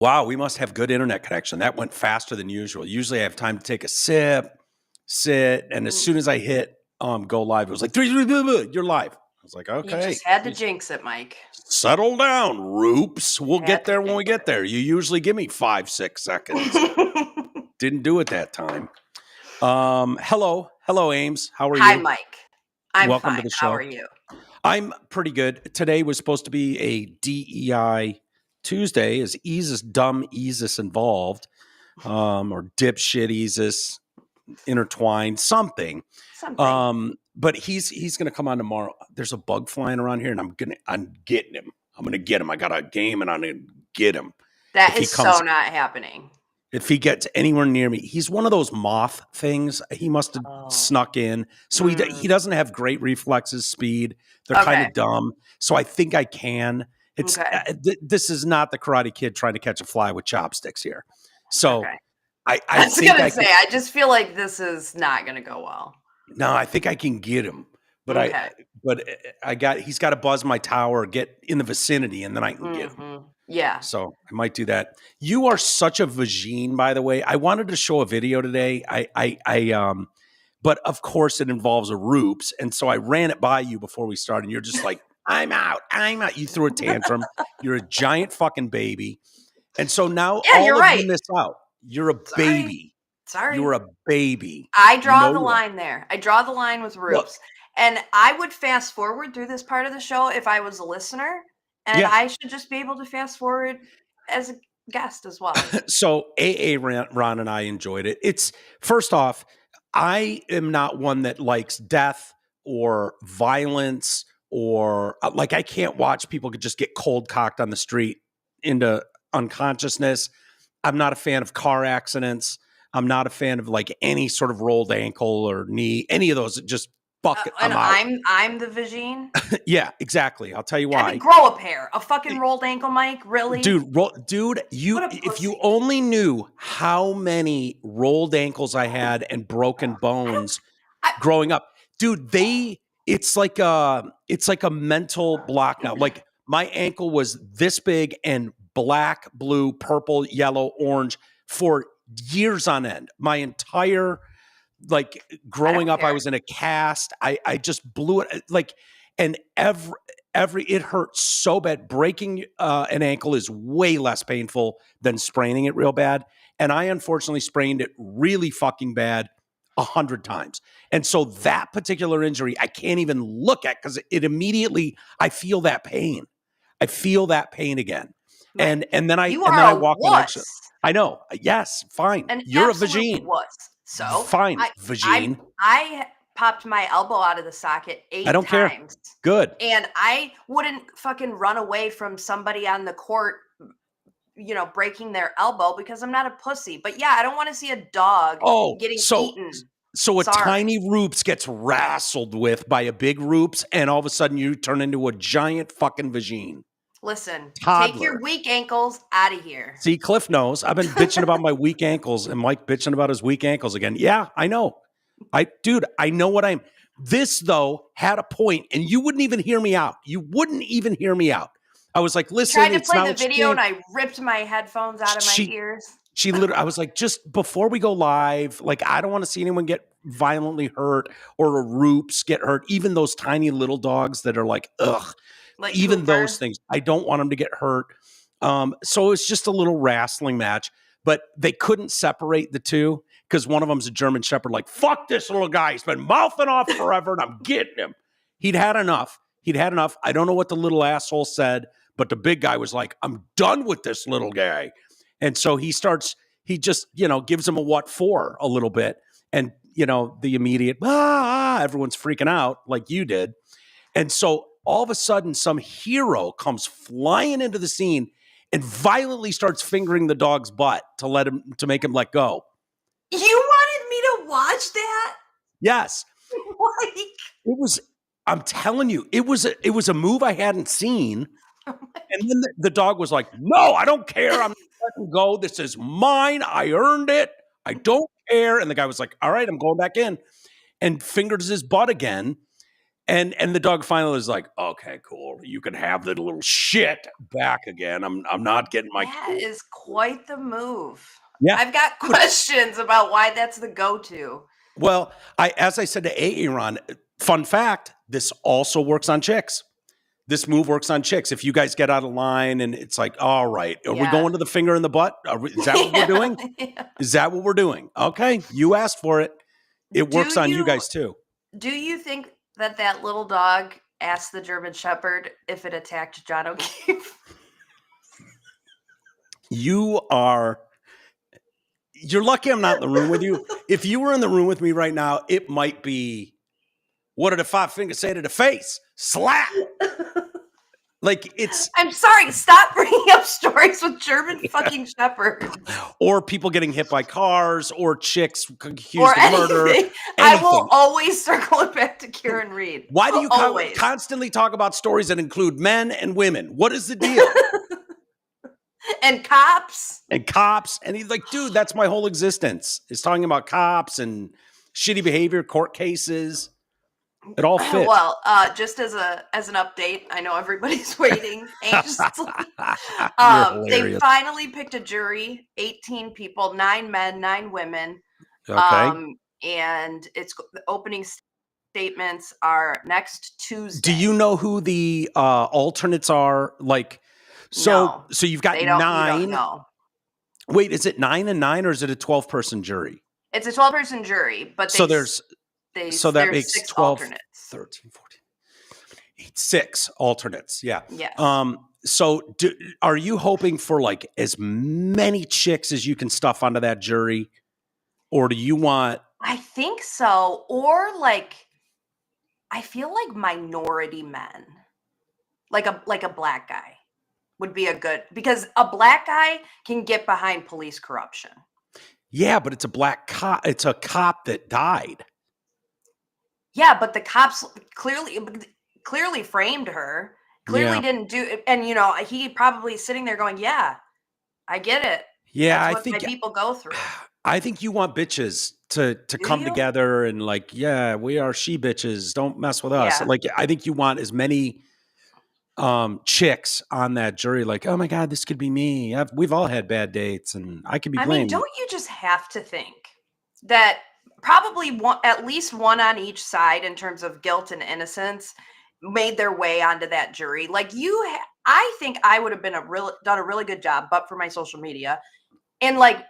Wow, we must have good internet connection. That went faster than usual. Usually I have time to take a sip, sit, and as soon as I hit go live, it was like, you're live. I was like, okay. You just had to jinx it, Mike. Settle down, Roops. We'll get there when we get there. You usually give me 5-6 seconds. Didn't do it that time. Hello, Ames. How are you? Hi, Mike. I'm Welcome fine. to the show. How are you? I'm pretty good. Today was supposed to be a DEI Tuesday. Is dumb Eezus involved, or dipshit Eezus intertwined, something. But he's gonna come on tomorrow. There's a bug flying around here, and I'm getting him. I'm gonna get him. I got a game, and I'm gonna get him. That is so not happening. If he gets anywhere near me, he's one of those moth things. He must have snuck in. So he doesn't have great reflexes, speed. They're kind of dumb. So I think I can. It's this is not the Karate Kid trying to catch a fly with chopsticks here. So I was gonna say, I just feel like this is not gonna go well. No, I think I can get him. But he's got to buzz my tower, get in the vicinity, and then I can get him. Yeah. So I might do that. You are such a vagine, by the way. I wanted to show a video today. But of course it involves a Roops. And so I ran it by you before we started. And you're just like, I'm out. You threw a tantrum. You're a giant fucking baby. And so now all of you miss out. You're a baby. Sorry. You're a baby. I draw the line there. I draw the line with Roops. And I would fast forward through this part of the show if I was a listener. And I should just be able to fast forward as a guest as well. So Ron and I enjoyed it. It's first off, I am not one that likes death or violence or like I can't watch people just get cold cocked on the street into unconsciousness. I'm not a fan of car accidents. I'm not a fan of like any sort of rolled ankle or knee, any of those. Just fuck it. I'm the vagine. Yeah, exactly. I'll tell you why. I mean, grow a pair. A fucking rolled ankle, Mike. Really, dude. If you only knew how many rolled ankles I had and broken bones growing up, dude. It's like a mental block now. Like my ankle was this big and black, blue, purple, yellow, orange for years on end. My entire growing up, I was in a cast. I just blew it and it hurts so bad. Breaking an ankle is way less painful than spraining it real bad. And I unfortunately sprained it really fucking bad 100 times. And so that particular injury, I can't even look at because it immediately, I feel that pain. I feel that pain again. Right. And then I walk the next. I know. Yes. Fine. You're a vagine. So fine, vagine. I popped my elbow out of the socket 8 times. I don't care. Good. And I wouldn't fucking run away from somebody on the court, breaking their elbow because I'm not a pussy. But yeah, I don't want to see a dog getting eaten. So a tiny Roops gets wrestled with by a big Roops, and all of a sudden you turn into a giant fucking vagine. Listen, Toddler. Take your weak ankles out of here. See, Cliff knows. I've been bitching about my weak ankles, and Mike bitching about his weak ankles again. Yeah, I know. I know what I'm. This, though, had a point, and you wouldn't even hear me out. I was like, listen. I tried to play the video, and I ripped my headphones out of my ears. I was like, just before we go live, I don't want to see anyone get violently hurt or a Roops get hurt, even those tiny little dogs that are like, ugh. Even Cooper. Those things, I don't want them to get hurt. So it's just a little wrestling match, but they couldn't separate the two because one of them's a German Shepherd. Like, fuck this little guy. He's been mouthing off forever and I'm getting him. He'd had enough. I don't know what the little asshole said, but the big guy was like, I'm done with this little guy. And so he just, gives him a what for a little bit. And, the immediate, everyone's freaking out like you did. And so all of a sudden, some hero comes flying into the scene and violently starts fingering the dog's butt to make him let go. You wanted me to watch that? Yes. I'm telling you, it was a move I hadn't seen. And then the dog was like, no, I don't care. I'm letting go. This is mine. I earned it. I don't care. And the guy was like, all right, I'm going back in, and fingers his butt again. And the dog finally was like, okay, cool. You can have the little shit back again. I'm not getting my. That is quite the move. Yeah. I've got questions about why that's the go-to. Well, as I said to Aaron, fun fact, this also works on chicks. This move works on chicks. If you guys get out of line and it's like, all right, are we going to the finger in the butt? Is that what we're doing? Yeah. Is that what we're doing? Okay, you asked for it. It works on you guys too. Do you think that little dog asked the German Shepherd if it attacked John O'Keefe? You're lucky I'm not in the room with you. If you were in the room with me right now, it might be, what did a 5 finger say to the face? Slap. Like I'm sorry, stop bringing up stories with German fucking Shepherds. Or people getting hit by cars, or chicks accused of murder. Anything. I will always circle it back to Kieran Reed. Why do you constantly talk about stories that include men and women? What is the deal? And cops. And he's like, dude, that's my whole existence. Is talking about cops and shitty behavior, court cases. It all fits. Well, just as an update, I know everybody's waiting anxiously. They finally picked a jury, 18 people, 9 men, 9 women. Okay. And the opening statements are next Tuesday. Do you know who the alternates are? Like, so you've got 9. No. Wait, is it 9 and 9, or is it a 12-person jury? It's a 12-person jury, but that makes 6 12, alternates. 13, 14, 6 alternates. Yeah. Yes. So are you hoping for like as many chicks as you can stuff onto that jury? Or do you want? I think so. Or like, I feel like minority men, like a black guy would be because a black guy can get behind police corruption. Yeah, but it's a black cop. It's a cop that died. Yeah, but the cops clearly framed her. Clearly didn't do it. And, he probably is sitting there going, yeah, I get it. Yeah, That's what my people go through. I think you want bitches to come together and like, yeah, we are she bitches. Don't mess with us. Yeah. Like, I think you want as many chicks on that jury. Like, oh my God, this could be me. We've all had bad dates, and I could be blamed. I mean, don't you just have to think that probably at least one on each side in terms of guilt and innocence made their way onto that jury? Like I think I would have done a really good job, but for my social media and like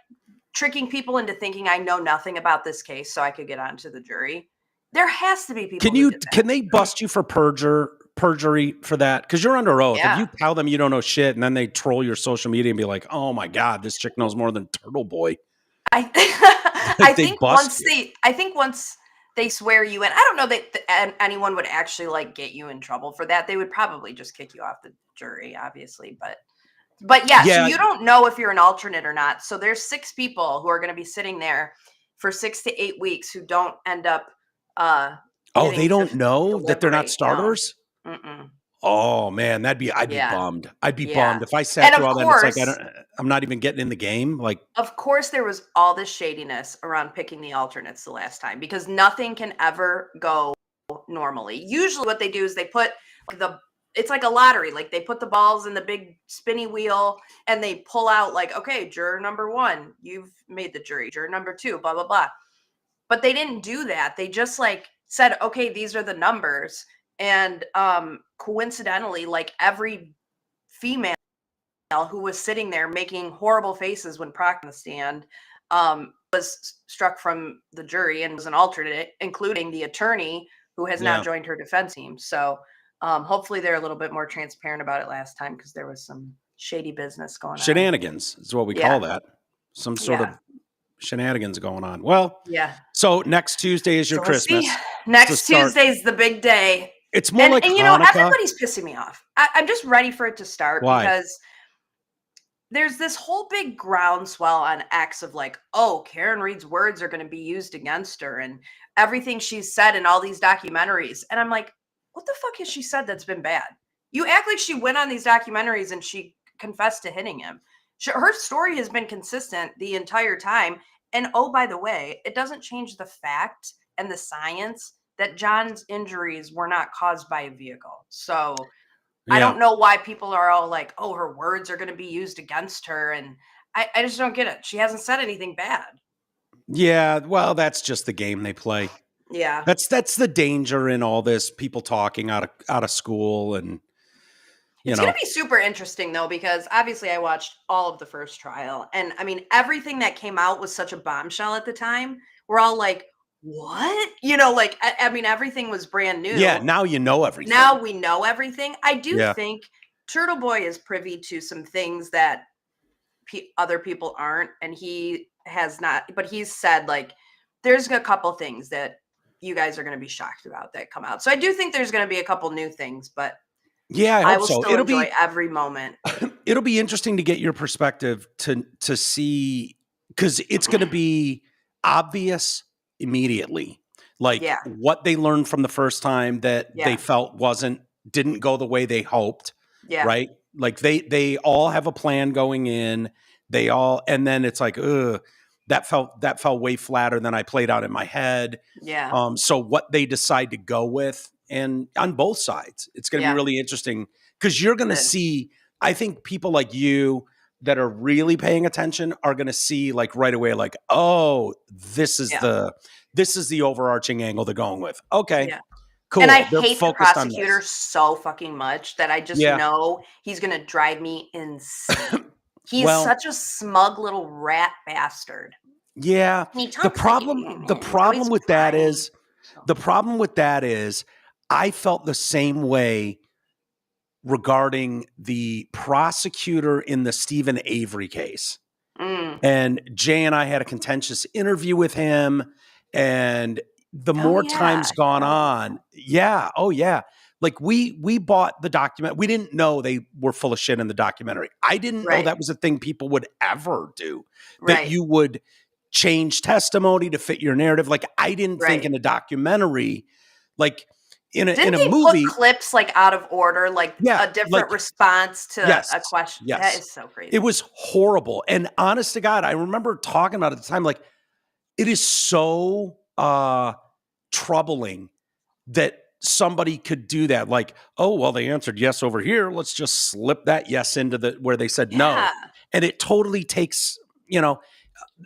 tricking people into thinking I know nothing about this case so I could get onto the jury. There has to be people. Can they bust you for perjury for that? Because you're under oath. Yeah. If you tell them you don't know shit and then they troll your social media and be like, oh my God, this chick knows more than Turtle Boy. I think once they swear you in, I don't know that anyone would actually like get you in trouble for that. They would probably just kick you off the jury, obviously. But yeah, so you don't know if you're an alternate or not. So there's 6 people who are going to be sitting there for 6 to 8 weeks who don't end up. They don't know that they're not starters? No. Mm-mm. Oh man, I'd be bummed. I'd be bummed if I sat through all that. It's like I'm not even getting in the game. Like, of course, there was all this shadiness around picking the alternates the last time because nothing can ever go normally. Usually, what they do is they put it's like a lottery. Like they put the balls in the big spinny wheel and they pull out like, okay, juror number 1, you've made the jury. Juror number 2, blah blah blah. But they didn't do that. They just like said, okay, these are the numbers. And coincidentally, like every female who was sitting there making horrible faces when proctoring the stand was struck from the jury and was an alternate, including the attorney who has now joined her defense team. So hopefully they're a little bit more transparent about it last time because there was some shady business going on. Shenanigans is what we call that. Some sort of shenanigans going on. Well, so next Tuesday is your Christmas. Next Tuesday is the big day. It's more like Hanukkah. Everybody's pissing me off. I'm just ready for it to start. Why? Because there's this whole big groundswell on X of like, oh, Karen Reed's words are going to be used against her and everything she's said in all these documentaries. And I'm like, what the fuck has she said that's been bad? You act like she went on these documentaries and she confessed to hitting him. Her story has been consistent the entire time. And oh, by the way, it doesn't change the fact and the science that John's injuries were not caused by a vehicle. So I don't know why people are all like, oh, her words are going to be used against her. And I just don't get it. She hasn't said anything bad. Yeah, well, that's just the game they play. Yeah. That's the danger in all this, people talking out of school. And it's going to be super interesting though, because obviously I watched all of the first trial, and I mean, everything that came out was such a bombshell at the time. We're all like, what? Like, I mean, everything was brand new. Yeah, now you know everything. Now we know everything. I do think Turtle Boy is privy to some things that other people aren't, and he has not, but he's said, like, there's a couple things that you guys are going to be shocked about that come out. So I do think there's going to be a couple new things, but yeah, I hope so. Still enjoy every moment. It'll be interesting to get your perspective to see, because it's going to be obvious immediately, like what they learned from the first time that they felt didn't go the way they hoped. Yeah. Right. Like they all have a plan going in. And then it's like, that fell way flatter than I played out in my head. Yeah. So what they decide to go with, and on both sides, it's going to be really interesting, because you're going to see, I think people like you that are really paying attention are going to see, like, right away, like, oh, this is the overarching angle they're going with. Okay. Yeah. Cool. And I hate the prosecutor so fucking much that I just know he's going to drive me insane. He's such a smug little rat bastard. Yeah. The problem with that is I felt the same way regarding the prosecutor in the Stephen Avery case. And Jay and I had a contentious interview with him, and the more time's gone on. Yeah. Oh yeah. Like we bought the document. We didn't know they were full of shit in the documentary. I didn't know that was a thing people would ever do, that you would change testimony to fit your narrative. Like, I didn't think in a documentary, like in a movie, put clips like out of order, like a different response to a question. Yes. That is so crazy. It was horrible. And honest to God, I remember talking about it at the time, like, it is so troubling that somebody could do that. Like, oh, well, they answered yes over here. Let's just slip that yes into where they said no. And it totally takes,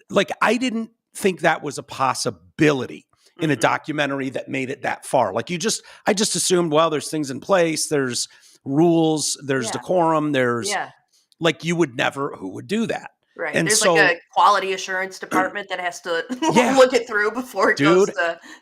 like, I didn't think that was a possibility in a documentary that made it that far. Like, I just assumed, well, there's things in place, there's rules, there's decorum, there's like, who would do that? Right. And there's like a quality assurance department that has to look it through before it goes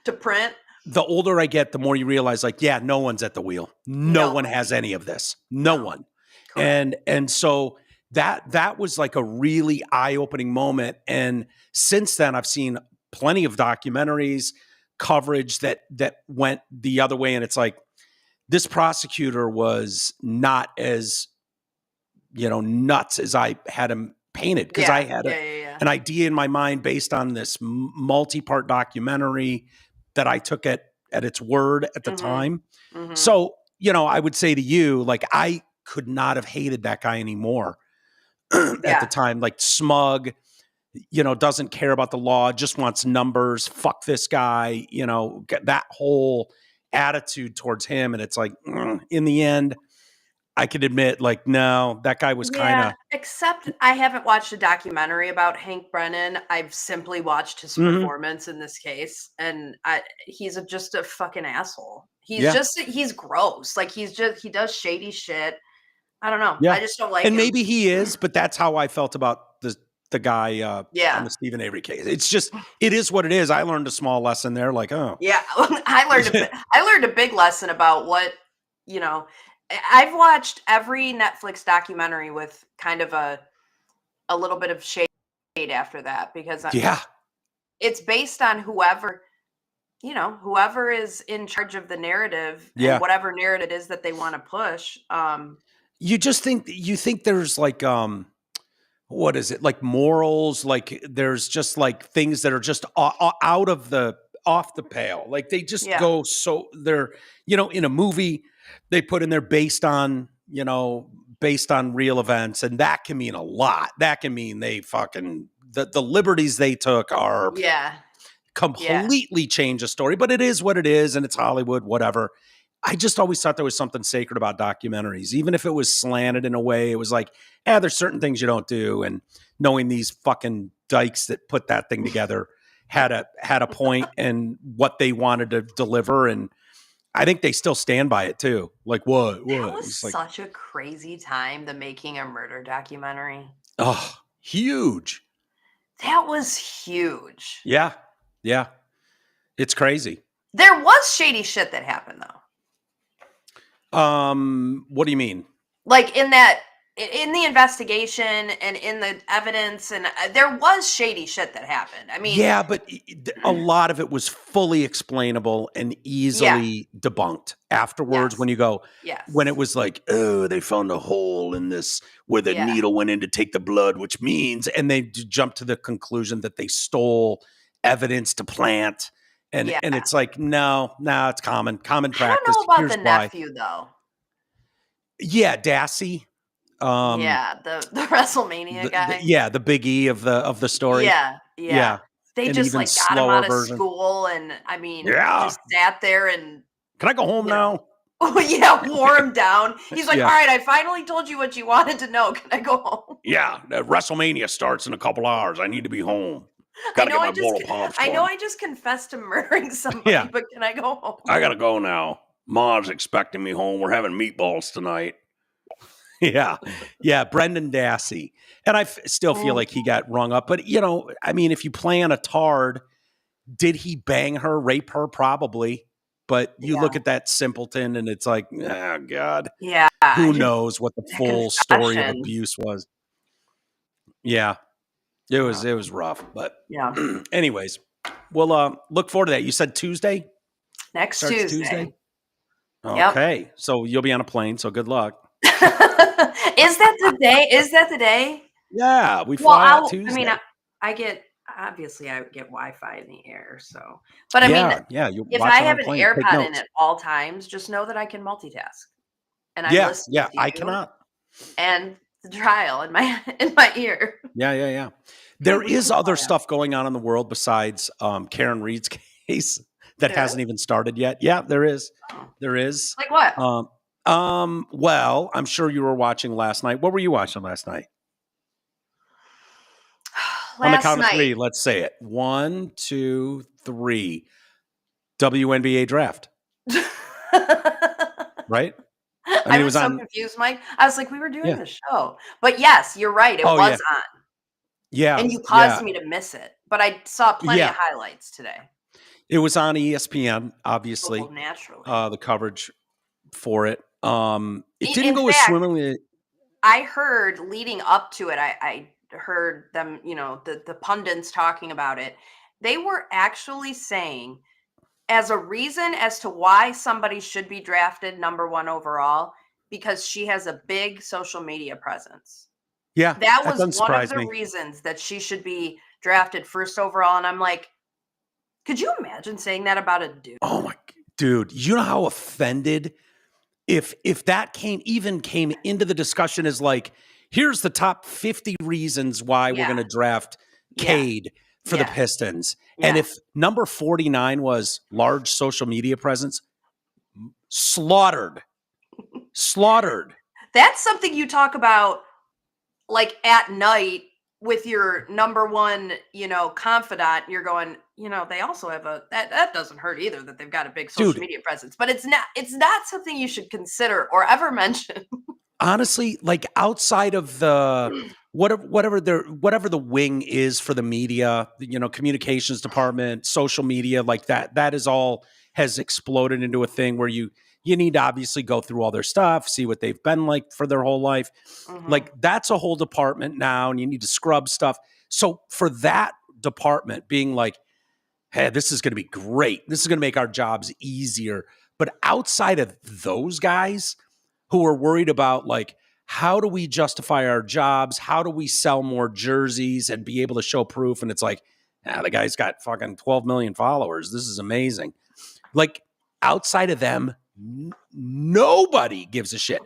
to print. The older I get, the more you realize, like, no one's at the wheel. No one has any of this. No one. Correct. And so that was like a really eye-opening moment. And since then, I've seen plenty of documentaries, coverage that went the other way. And it's like, this prosecutor was not as, nuts as I had him painted, because I had an idea in my mind based on this multi-part documentary that I took at its word at the time. So, I would say to you, like, I could not have hated that guy anymore at the time. Like, smug, doesn't care about the law, just wants numbers. Fuck this guy, that whole attitude towards him. And it's like, in the end, I could admit, like, no, that guy was kind of. Except I haven't watched a documentary about Hank Brennan. I've simply watched his performance in this case, and he's just a fucking asshole. He's gross. Like, he does shady shit. I don't know. I just don't like him. And maybe he is, but that's how I felt about the guy on the Stephen Avery case. It's just, it is what it is. I learned a small lesson there. Like, oh. Yeah, I learned a big lesson about what, I've watched every Netflix documentary with kind of a little bit of shade after that, because it's based on whoever is in charge of the narrative and whatever narrative it is that they want to push. You think there's like, what is it? Like morals, like there's just like things that are just off the pale. Like, they just go, so they're, in a movie, they put in there based on real events. And that can mean a lot. That can mean they fucking, the liberties they took are completely change a story, but it is what it is, and it's Hollywood, whatever. I just always thought there was something sacred about documentaries, even if it was slanted in a way. It was like, there's certain things you don't do, and knowing these fucking dykes that put that thing together had a point and what they wanted to deliver, and I think they still stand by it too. Like what? That was like, such a crazy time, the Making a Murder documentary. Oh, huge. That was huge. Yeah. It's crazy. There was shady shit that happened though. What do you mean? Like in the investigation and in the evidence, and there was shady shit that happened. I mean, yeah, but a lot of it was fully explainable and easily debunked afterwards. When you go, when it was like, oh, they found a hole in this where the needle went in to take the blood, which means, and they jumped to the conclusion that they stole evidence to plant. And it's like, no, it's common practice. I don't know about the nephew though. Yeah, Dassey. The WrestleMania guy. The Big E of the story. Yeah. They just like got him out of school, and I mean, just sat there and. Can I go home now? Oh yeah, wore him down. He's like, all right, I finally told you what you wanted to know. Can I go home? Yeah, WrestleMania starts in a couple hours. I need to be home. I know I just confessed to murdering somebody, but can I go home? I gotta go now. Ma's expecting me home. We're having meatballs tonight. Yeah, Brendan Dassey. And I still feel like he got rung up. But, I mean, if you plan a tard, did he bang her, rape her? Probably. But you look at that simpleton and it's like, oh, God. Yeah. Who knows what the full story of abuse was. Yeah. It was rough. But anyways, we'll look forward to that. You said Tuesday? Next Tuesday. Okay. So you'll be on a plane. So good luck. Is that the day? Yeah, we fly out Tuesday. I mean, I get Wi-Fi in the air, so. But I mean, if I have an AirPod in at all times, just know that I can multitask. And I listen to you, I cannot. And the trial in my ear. Yeah. There is other stuff going on in the world besides Karen Reed's case that hasn't even started yet. Yeah, there is. There is. Like what? Well, I'm sure you were watching last night. What were you watching last night? On the count of three, let's say it. 1, 2, 3. WNBA draft. Right? I mean, it was so confused, Mike. I was like, we were doing the show. But yes, you're right. It was on. Yeah. And you caused me to miss it. But I saw plenty of highlights today. It was on ESPN, obviously. Oh, naturally. The coverage for it. It didn't go as swimmingly. I heard leading up to it, I heard them, the pundits talking about it. They were actually saying, as a reason as to why somebody should be drafted number 1 overall, because she has a big social media presence. Yeah. That was one of the reasons that she should be drafted first overall. And I'm like, could you imagine saying that about a dude? Oh my dude, you know how offended if that came into the discussion as like, here's the top 50 reasons why we're going to draft Cade for the Pistons. Yeah. And if number 49 was large social media presence, slaughtered. That's something you talk about like at night with your number one, confidant. You're going, they also have that doesn't hurt either, that they've got a big social media presence, but it's not something you should consider or ever mention. Honestly, like outside of the whatever the wing is for the media, communications department, social media, like that is all has exploded into a thing where you need to obviously go through all their stuff, see what they've been like for their whole life. Mm-hmm. Like that's a whole department now, and you need to scrub stuff. So for that department being like, hey, this is going to be great. This is going to make our jobs easier. But outside of those guys who are worried about like, how do we justify our jobs? How do we sell more jerseys and be able to show proof? And it's like, the guy's got fucking 12 million followers. This is amazing. Like outside of them, nobody gives a shit.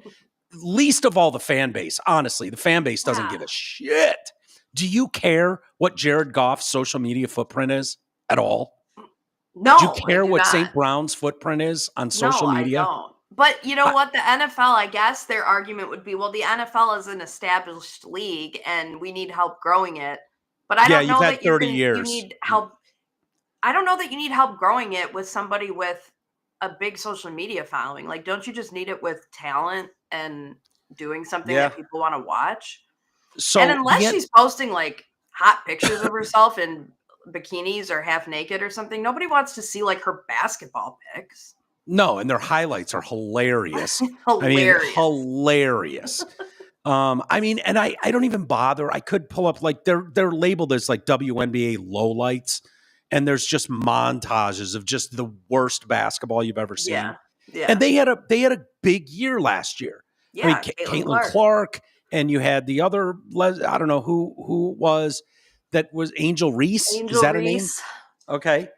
Least of all the fan base. Honestly, the fan base doesn't give a shit. Do you care what Jared Goff's social media footprint is at all? No, Do you I care do what not. St. Brown's footprint is on social No, media? I don't. But you know what? The NFL, I guess their argument would be, well, the NFL is an established league and we need help growing it. But I Yeah, don't you've know had that 30 you years. need help. I don't know that you need help growing it with somebody with a big social media following. Like, don't you just need it with talent and doing something Yeah. that people want to watch? So And unless she's posting like hot pictures of herself in bikinis or half naked or something, nobody wants to see like her basketball pics. No, and their highlights are hilarious. Hilarious. Hilarious. I mean, and I don't even bother. I could pull up like they're labeled as like WNBA lowlights, and there's just montages of just the worst basketball you've ever seen. Yeah. Yeah. And they had a big year last year. Yeah, I mean, Caitlin Clark, and you had the other I don't know who was that was Angel Reese. Is that her name? Okay.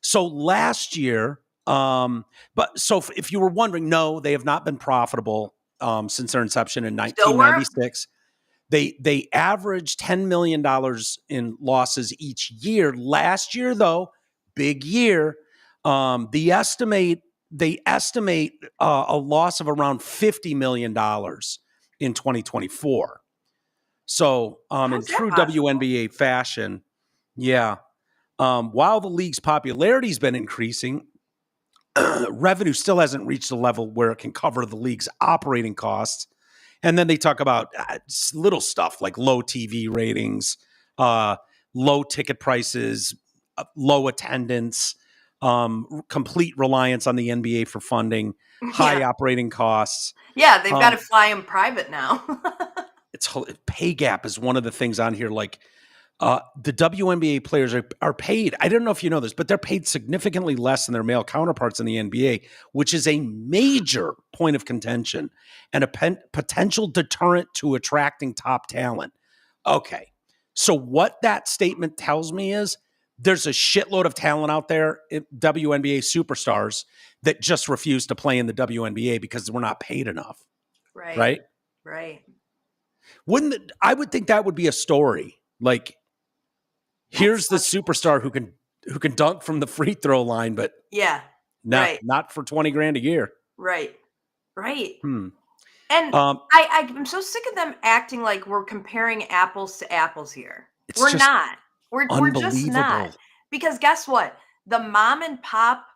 So last year, but so if you were wondering, no, they have not been profitable since their inception in 1996. They averaged $10 million in losses each year. Last year, though, big year. They estimate a loss of around $50 million in 2024. So, in true WNBA fashion, yeah. While the league's popularity has been increasing, revenue still hasn't reached a level where it can cover the league's operating costs. And then they talk about little stuff like low TV ratings, low ticket prices, low attendance, complete reliance on the NBA for funding, high operating costs. Yeah, they've got to fly them private now. Pay gap is one of the things on here. Like the WNBA players are paid. I don't know if you know this, but they're paid significantly less than their male counterparts in the NBA, which is a major point of contention and a potential deterrent to attracting top talent. Okay. So what that statement tells me is there's a shitload of talent out there, WNBA superstars, that just refuse to play in the WNBA because we're not paid enough. Right. I would think that would be a story. Like, here's the superstar who can dunk from the free throw line, but not for $20,000 a year. Right. And I'm so sick of them acting like we're comparing apples to apples here. We're not. We're just not. Because guess what? The mom and pop,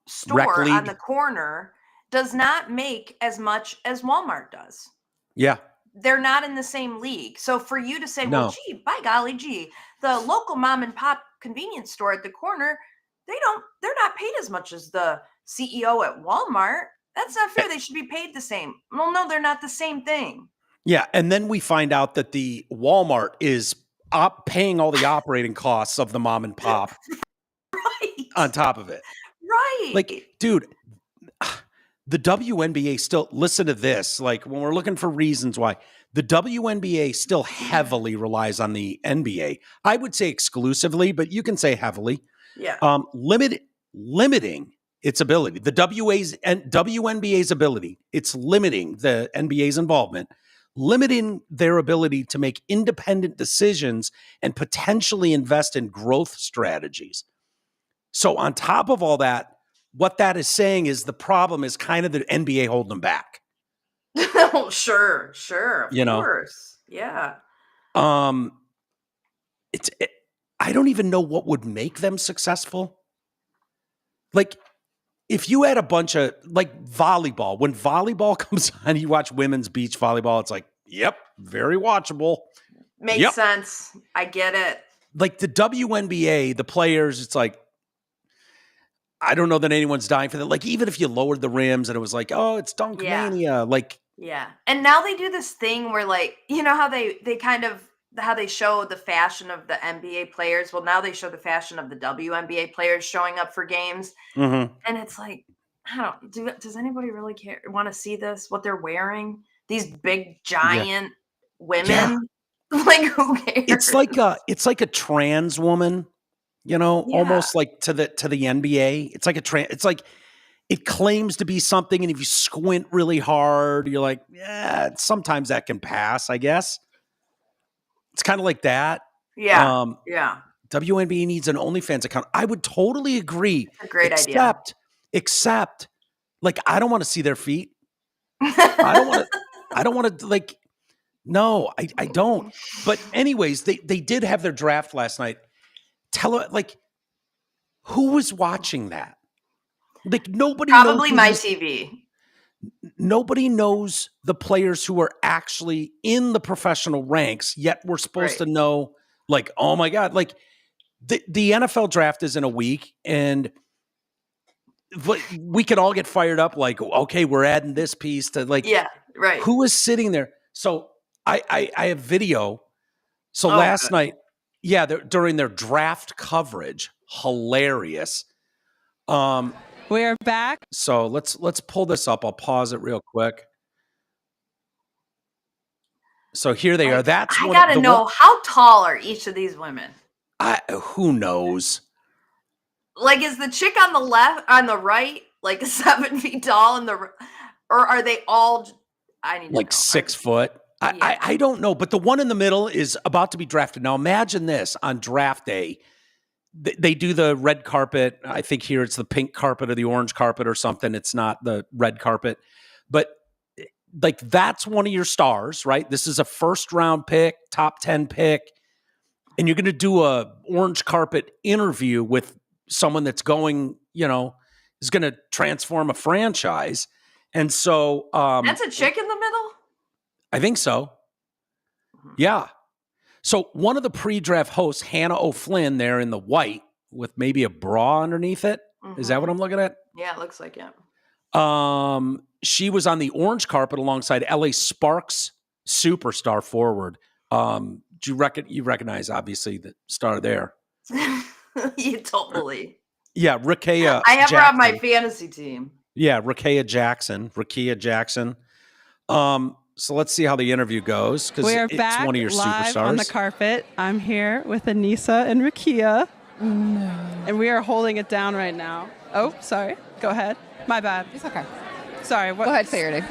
store on the corner does not make as much as Walmart does. Yeah. They're not in the same league. So for you to say, well, gee, by golly, the local mom and pop convenience store at the corner, they're not paid as much as the CEO at Walmart. That's not fair. They should be paid the same. Well, no, they're not the same thing. Yeah. And then we find out that the Walmart is paying all the operating costs of the mom and pop on top of it. Right. Like, dude, the WNBA still, listen to this. Like, when we're looking for reasons why, the WNBA still heavily relies on the NBA. I would say exclusively, but you can say heavily. Yeah. Limiting its ability. The WNBA's ability, it's limiting the NBA's involvement, limiting their ability to make independent decisions and potentially invest in growth strategies. So on top of all that, what that is saying is the problem is kind of the NBA holding them back. Oh, sure. Of course. Yeah. I don't even know what would make them successful. Like, if you had a bunch of, like, volleyball, when volleyball comes on, you watch women's beach volleyball, it's like, yep, very watchable. Makes sense. I get it. Like the WNBA, the players, it's like, I don't know that anyone's dying for that. Like, even if you lowered the rims and it was like, oh, it's Dunk Mania. Like, yeah. And now they do this thing where, like, you know how they kind of, how they show the fashion of the NBA players. Well, now they show the fashion of the WNBA players showing up for games. Mm-hmm. And it's like, does anybody really want to see this? What they're wearing? These big, giant women? Yeah. Like, who cares? It's like a trans woman, almost like to the NBA. It's like it's like, it claims to be something. And if you squint really hard, you're like, yeah, sometimes that can pass, I guess. It's kind of like that. Yeah. WNBA needs an OnlyFans account. I would totally agree. That's a great idea. Except, like, I don't want to see their feet. I don't want to, like, no, I don't. But anyways, they did have their draft last night. Who was watching that? Like, nobody Probably knows my TV. Nobody knows the players who are actually in the professional ranks, yet we're supposed to know, like, oh my God, like the NFL draft is in a week, and we could all get fired up like, okay, we're adding this piece to, like, who is sitting there? So I have video. So last night, during their draft coverage, hilarious. We're back. So let's pull this up. I'll pause it real quick. So here they are. I gotta know, how tall are each of these women? Who knows? Like, is the chick on the right, like 7 feet tall, or are they all? I need to know. 6 foot. I don't know, but the one in the middle is about to be drafted. Now imagine this on draft day. They do the red carpet. I think here it's the pink carpet or the orange carpet or something. It's not the red carpet. But, like, that's one of your stars, right? This is a first round pick, top 10 pick. And you're going to do a orange carpet interview with someone that's going, is going to transform a franchise. And so that's a chick in the middle? I think so. Yeah. So one of the pre-draft hosts, Hannah O'Flynn, there in the white with maybe a bra underneath it. Mm-hmm. Is that what I'm looking at? Yeah, it looks like it. She was on the orange carpet alongside LA Sparks superstar forward. Do you recognize, obviously, the star there? You totally. Yeah, Rakia. I have her on my fantasy team. Yeah, Rakia Jackson. So let's see how the interview goes, because it's back one of your live superstars. On the carpet. I'm here with Anissa and Rakia. And we are holding it down right now. Oh, sorry. Go ahead. My bad. It's okay. Sorry. Go ahead, say your name.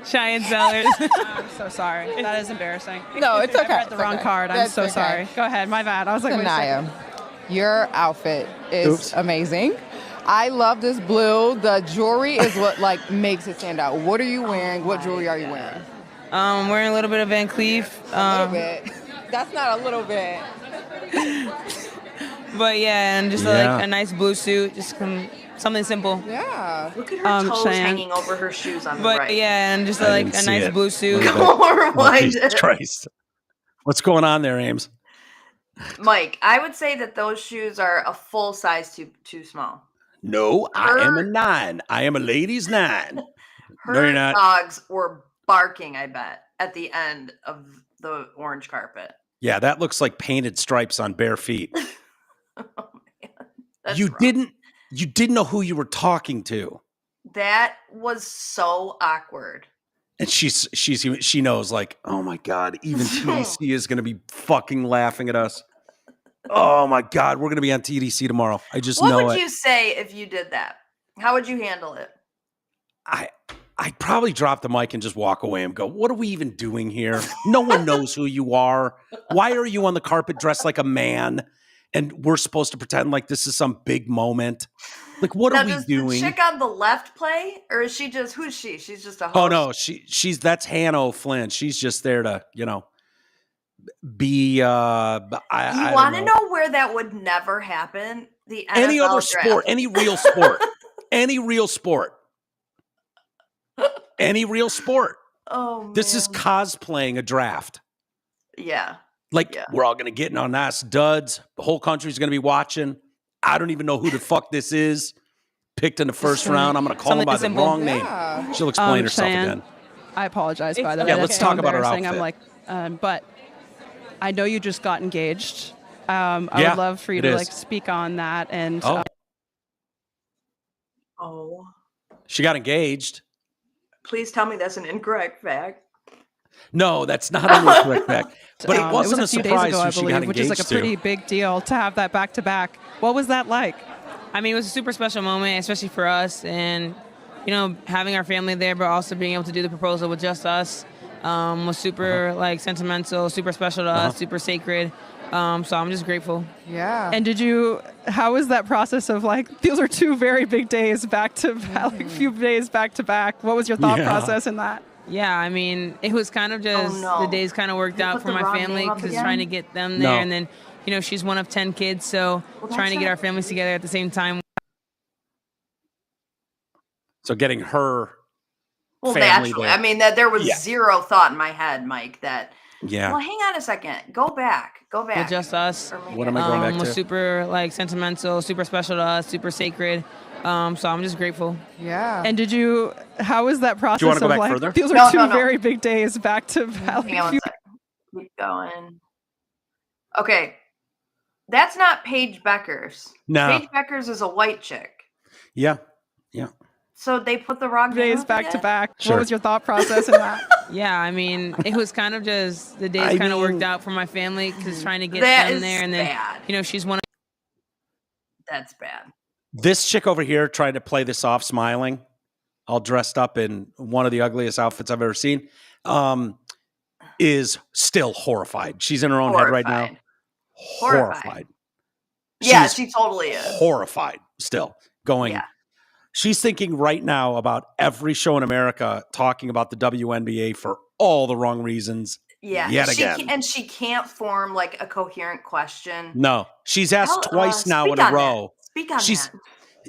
Cheyenne Zellers. I'm so sorry. That is embarrassing. No, it's okay. I read the wrong card. I'm so sorry. Go ahead. My bad. I was like, Sanaya, your outfit is amazing. I love this blue. The jewelry is what makes it stand out. What are you wearing? What jewelry are you wearing? I'm wearing a little bit of Van Cleef. A little bit. That's not a little bit. But yeah, and just a nice blue suit, just something simple. Yeah. Look at her toes hanging over her shoes on the right. But yeah, and just a nice blue suit. Jesus Christ. What's going on there, Ames? Mike, I would say that those shoes are a full size too small. No, I am a 9. I am a ladies' 9. Her no, you're not. Dogs were barking, I bet, at the end of the orange carpet. Yeah, that looks like painted stripes on bare feet. Oh, man. That's you wrong. didn't know who you were talking to. That was so awkward. And she knows, like, oh my God, even TDC is going to be fucking laughing at us. Oh my God, we're going to be on TDC tomorrow. I just know it. What would you say if you did that? How would you handle it? I'd probably drop the mic and just walk away and go, what are we even doing here? No one knows who you are. Why are you on the carpet dressed like a man? And we're supposed to pretend like this is some big moment. Like, what are we doing? Does the chick on the left play? Or is she just, who's she? She's just a host. Oh, no. That's Hannah O'Flynn. She's just there to, be, I want to know where that would never happen? The NFL any other draft. sport, any real sport, any real sport. Any real sport. Oh, man. This is cosplaying a draft. Yeah. We're all going to get in on nice duds. The whole country's going to be watching. I don't even know who the fuck this is. Picked in the first round. I'm going to call him by the wrong name. She'll explain herself again. I apologize, by the way. Yeah, let's talk about her outfit. I'm like, but I know you just got engaged. I would love for you to speak on that. And she got engaged. Please tell me that's an incorrect fact. No, that's not an incorrect fact. But it wasn't a few days ago, I believe, which is like a pretty big deal to have that back to back. What was that like? I mean, it was a super special moment, especially for us, and having our family there, but also being able to do the proposal with just us. was super like sentimental, super special to us, super sacred. So I'm just grateful. Yeah. And how was that process of like, those are two very big days back to back, like few days back to back. What was your thought process in that? Yeah, I mean, it was kind of just the days kind of worked out for my family because trying to get them there. And then, she's one of 10 kids. So trying to get our families together at the same time. So getting her family naturally. there. I mean, there was zero thought in my head, Mike, that, well, hang on a second. Go back. With just us. What am I going back to? Was super like sentimental, super special to us, super sacred. So I'm just grateful. Yeah. And how was that process? Do you want to go back like, further? Those are two very big days back to back. Hang on one second. Keep going. Okay. That's not Paige Beckers. No. Paige Beckers is a white chick. Yeah. So they put the wrong days back to back. Sure. What was your thought process in that? Yeah, I mean, it was kind of just the days kind of worked out for my family because trying to get them there, and then she's one. That's bad. This chick over here tried to play this off, smiling, all dressed up in one of the ugliest outfits I've ever seen, is still horrified. She's in her own head right now. Horrified. Yeah, she totally is. Horrified still. Going. Yeah. She's thinking right now about every show in America talking about the WNBA for all the wrong reasons. Yeah. Yet again. And she can't form like a coherent question. No. She's asked twice now in a row. Speak on that.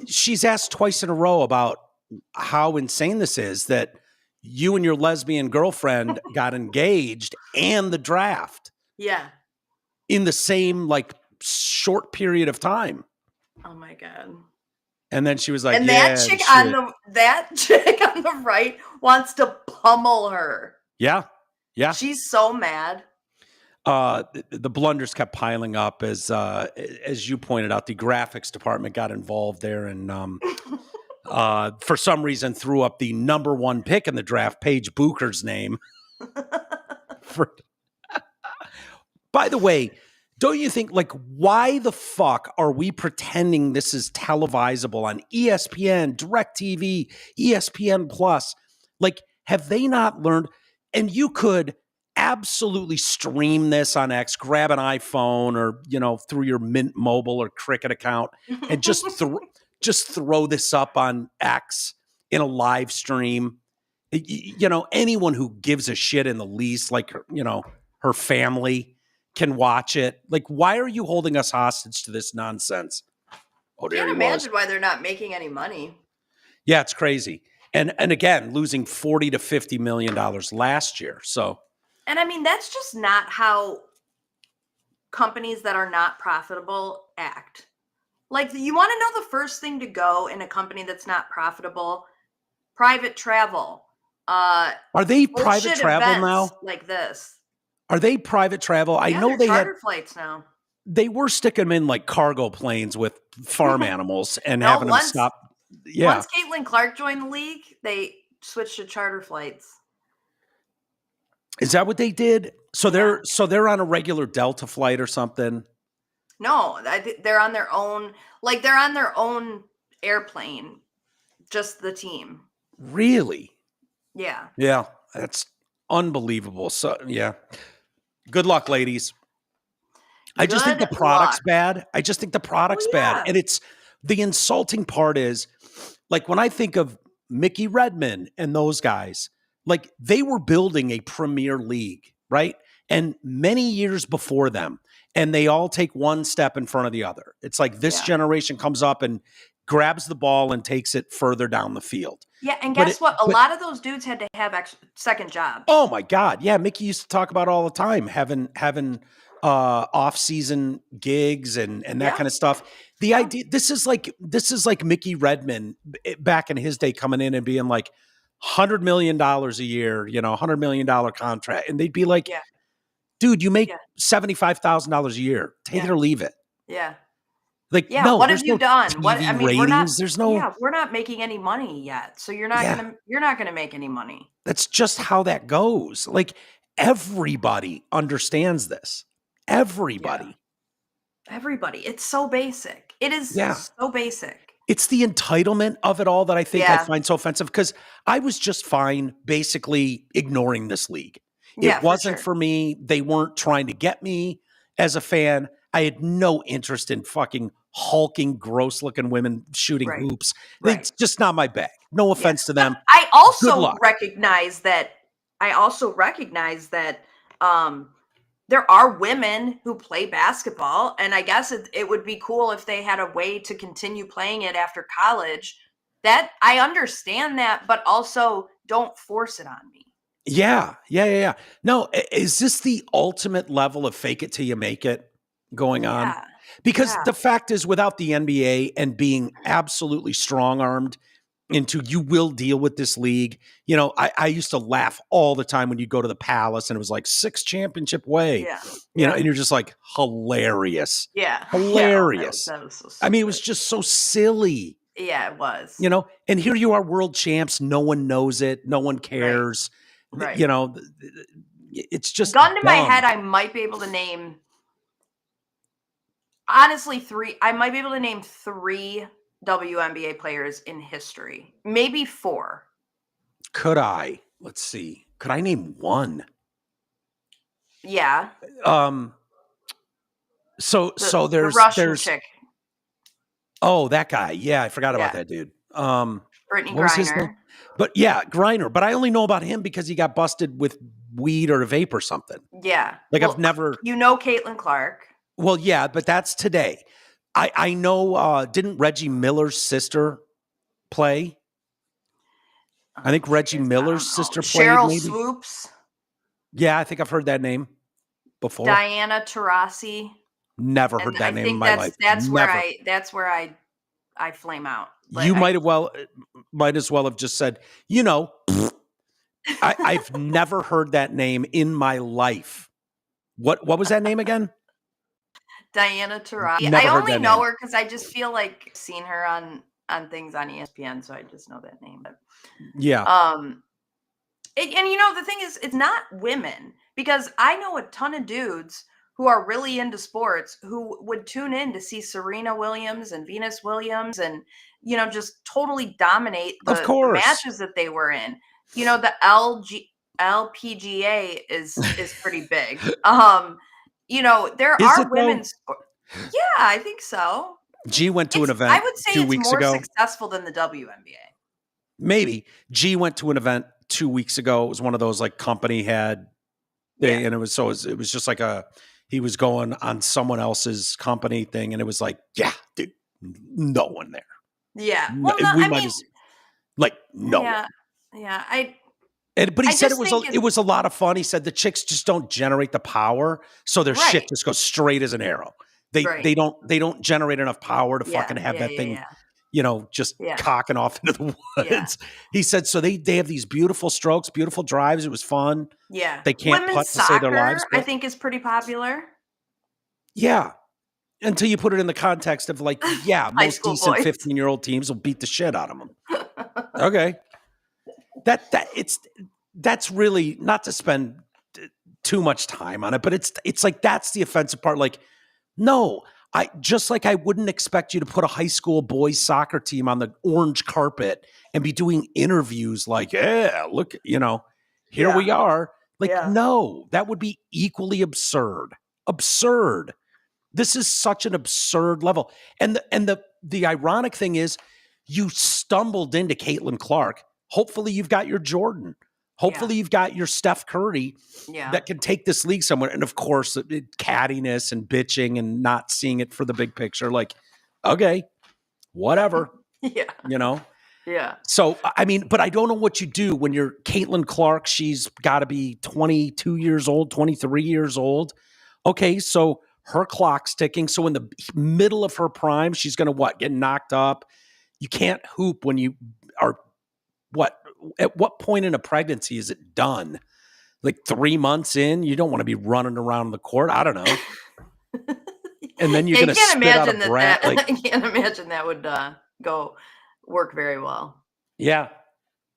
She's asked twice in a row about how insane this is that you and your lesbian girlfriend got engaged and the draft. Yeah. In the same like short period of time. Oh my God. And then she was like, and that chick on the right wants to pummel her. Yeah. Yeah. She's so mad. The blunders kept piling up as you pointed out, the graphics department got involved there and for some reason threw up the number 1 pick in the draft, Paige Bucher's name. By the way, don't you think, like, why the fuck are we pretending this is televisable on ESPN, DirecTV, ESPN Plus? Like, have they not learned? And you could absolutely stream this on X, grab an iPhone or, through your Mint Mobile or Cricket account and just throw this up on X in a live stream. Anyone who gives a shit in the least, like, her family can watch it. Like, why are you holding us hostage to this nonsense? I can't imagine why they're not making any money. Yeah, it's crazy. And again, losing $40 to $50 million last year. So, and I mean, that's just not how companies that are not profitable act. Like, you want to know the first thing to go in a company that's not profitable? Private travel. Are they private travel now? Like this. Are they private travel? I know they charter flights now. They were sticking them in like cargo planes with farm animals and having them stop. Yeah. Once Caitlin Clark joined the league, they switched to charter flights. Is that what they did? So they're on a regular Delta flight or something? No, they're on their own. Like, they're on their own airplane. Just the team. Really? Yeah. Yeah. That's unbelievable. So, yeah. Good luck, ladies. I just think the product's bad. I just think the product's bad. And it's the insulting part is, like, when I think of Mickey Redmond and those guys, like, they were building a premier league, right? And many years before them, and they all take one step in front of the other. It's like this generation comes up and grabs the ball and takes it further down the field. Yeah, and guess what? A lot of those dudes had to have second jobs. Oh my God. Yeah, Mickey used to talk about all the time, having off-season gigs and that kind of stuff. The idea, this is like Mickey Redmond back in his day coming in and being like $100 million a year, $100 million contract. And they'd be like, dude, you make $75,000 a year. Take it or leave it. Yeah. Like, no, what have you done? Ratings, we're not making any money yet. So you're not gonna make any money. That's just how that goes. Like, everybody understands this. Everybody. It's so basic. It is so basic. It's the entitlement of it all that I think I find so offensive, because I was just fine basically ignoring this league. It wasn't for me. They weren't trying to get me as a fan. I had no interest in fucking hulking, gross-looking women shooting hoops. It's just not my bag. No offense to them. I also recognize that. There are women who play basketball, and I guess it would be cool if they had a way to continue playing it after college. That I understand that, but also don't force it on me. Yeah. No, is this the ultimate level of fake it till you make it going on? Because the fact is, without the NBA and being absolutely strong-armed into you will deal with this league. You know, I used to laugh all the time when you go to the Palace and it was like 6 championship way. You know, and you're just like hilarious. Hilarious. That was so stupid. I mean, it was just so silly. Yeah, it was. You know, and here you are, world champs. No one knows it. No one cares. Right. You know, it's just gun to my head. I might be able to name. Honestly, 3. I might be able to name 3 WNBA players in history. Maybe 4. Could I? Let's see. Could I name 1? Yeah. So there's the Russian chick. Oh, that guy. Yeah, I forgot about that dude. Brittany Griner. But yeah, Griner. But I only know about him because he got busted with weed or a vape or something. Yeah. Like I've never. You know Caitlin Clark. Well, yeah, but that's today. I know, didn't Reggie Miller's sister play? I think Reggie Miller's sister played. Cheryl maybe? Swoops. Yeah, I think I've heard that name before. Diana Taurasi. Never heard that name in my life. That's where I flame out. Like, you might as well have just said, you know, I've never heard that name in my life. What was that name again? Diana Taurasi. I only know her because I just feel like I've seen her on things on ESPN, so I just know that name. But yeah. And you know the thing is, it's not women, because I know a ton of dudes who are really into sports who would tune in to see Serena Williams and Venus Williams and, you know, just totally dominate the matches that they were in. You know, the LPGA is pretty big. You know, there are women's. Yeah, I think so. G went to an event. I would say 2 weeks ago. More successful than the WNBA. Maybe. G went to an event 2 weeks ago. It was one of those like company had, and it was just like he was going on someone else's company thing, and it was like, yeah, dude, no one there. Yeah, well, no, no one. Yeah, but he said it was a lot of fun. He said the chicks just don't generate the power, so their shit just goes straight as an arrow. They don't generate enough power to fucking have that thing, you know, just cocking off into the woods. Yeah. He said so they have these beautiful strokes, beautiful drives. It was fun. Yeah, they can't putt to save their lives. I think is pretty popular. Yeah, until you put it in the context of like, yeah, most decent 15-year-old teams will beat the shit out of them. Okay. That's really not to spend too much time on it, but it's like that's the offensive part. Like, no, I wouldn't expect you to put a high school boys soccer team on the orange carpet and be doing interviews like, yeah, look, you know, here we are. Like, no, that would be equally absurd. Absurd. This is such an absurd level. And the ironic thing is, you stumbled into Caitlin Clark. Hopefully you've got your Jordan. Hopefully you've got your Steph Curry that can take this league somewhere. And of course, cattiness and bitching and not seeing it for the big picture. Like, okay, whatever. Yeah. You know? Yeah. So, I mean, but I don't know what you do when you're Caitlin Clark. She's got to be 22 years old, 23 years old. Okay, so her clock's ticking. So in the middle of her prime, she's going to get knocked up. You can't hoop when you are at what point in a pregnancy is it done? Like 3 months in, you don't want to be running around the court. I don't know. And then you're going to spit out a brat. I can't imagine that would work very well. Yeah,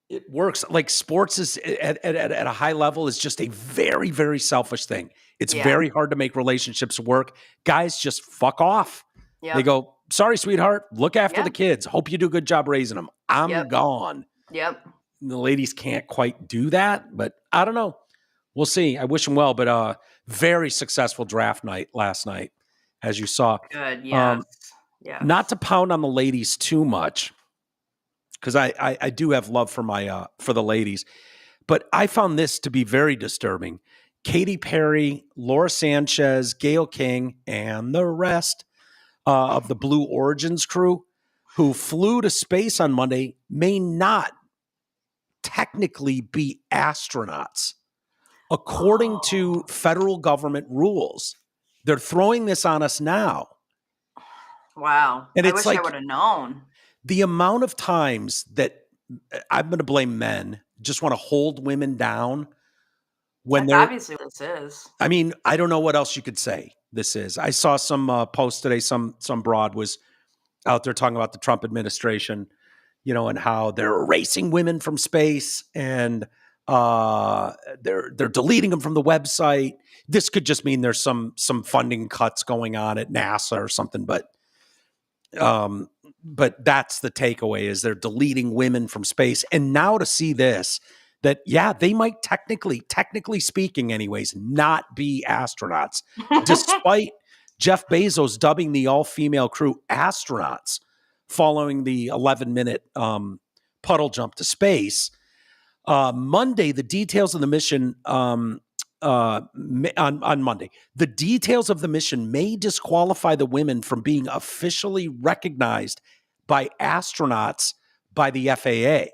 it works. Like sports is at a high level is just a very, very selfish thing. It's very hard to make relationships work. Guys just fuck off. Yep. They go, sorry, sweetheart. Look after the kids. Hope you do a good job raising them. I'm gone. Yep. The ladies can't quite do that, but I don't know. We'll see. I wish him well, but very successful draft night last night, as you saw. Good, yes. Not to pound on the ladies too much, because I do have love for my for the ladies, but I found this to be very disturbing. Katy Perry, Laura Sanchez, Gayle King, and the rest of the Blue Origins crew who flew to space on Monday may not technically be astronauts, according to federal government rules. They're throwing this on us now. Wow. And I it's wish I would have known. The amount of times that I'm going to blame men, just want to hold women down when That's they're obviously what this is. I mean, I don't know what else you could say this is. I saw some post today, some broad was out there talking about the Trump administration, and how they're erasing women from space and they're deleting them from the website. This could just mean there's some funding cuts going on at NASA or something, but that's the takeaway, is they're deleting women from space. And now to see this, that, they might technically speaking anyways, not be astronauts, despite Jeff Bezos dubbing the all-female crew astronauts following the 11-minute puddle jump to space. Monday, the details of the mission on Monday, the details of the mission may disqualify the women from being officially recognized by astronauts by the FAA.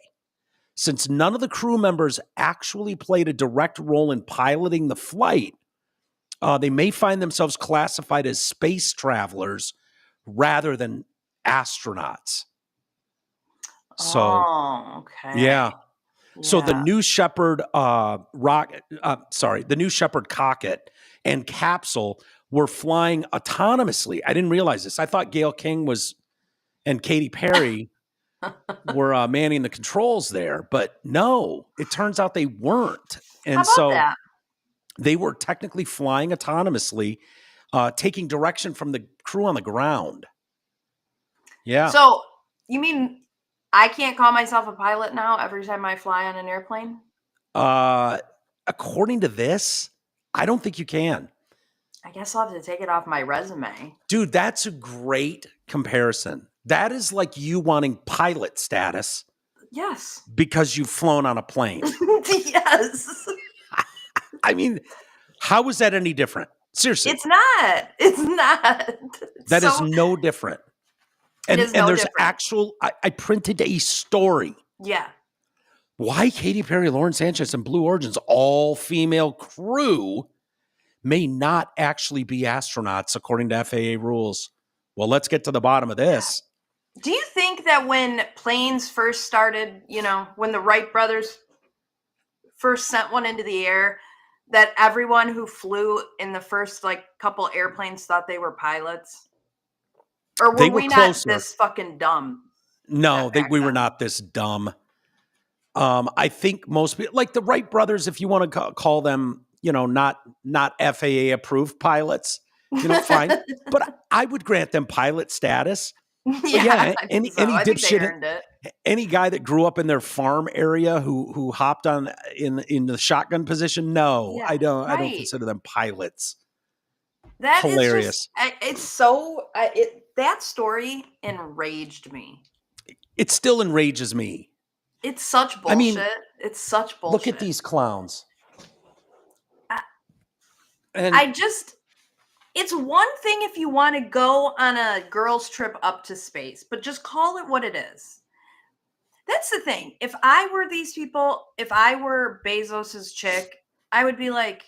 Since none of the crew members actually played a direct role in piloting the flight, they may find themselves classified as space travelers rather than astronauts. So, okay. Yeah. So the New Shepard the New Shepard cockpit and capsule were flying autonomously. I didn't realize this. I thought Gayle King and Katy Perry were manning the controls there, but no, it turns out they weren't. And that? They were technically flying autonomously, taking direction from the crew on the ground. Yeah. So you mean I can't call myself a pilot now every time I fly on an airplane? According to this, I don't think you can. I guess I'll have to take it off my resume. Dude, that's a great comparison. That is like you wanting pilot status. Yes. Because you've flown on a plane. Yes. I mean, how is that any different? Seriously. It's not. That is no different. And there's different. I printed a story. Yeah. Why Katy Perry, Lauren Sanchez, and Blue Origins, all-female crew, may not actually be astronauts according to FAA rules. Well, let's get to the bottom of this. Do you think that when planes first started, when the Wright brothers first sent one into the air, that everyone who flew in the first couple airplanes thought they were pilots? Or were we not this fucking dumb? No, we were not this dumb. I think most people, like the Wright brothers, if you want to call them, not FAA approved pilots, fine. But I would grant them pilot status. Any dipshit, any guy that grew up in their farm area who hopped on in the shotgun position, no, I don't consider them pilots. That hilarious. It's so that story enraged me. It still enrages me. It's such bullshit. I mean, it's such bullshit. Look at these clowns. It's one thing if you want to go on a girls' trip up to space, but just call it what it is. That's the thing. If I were these people, if I were Bezos's chick, I would be like,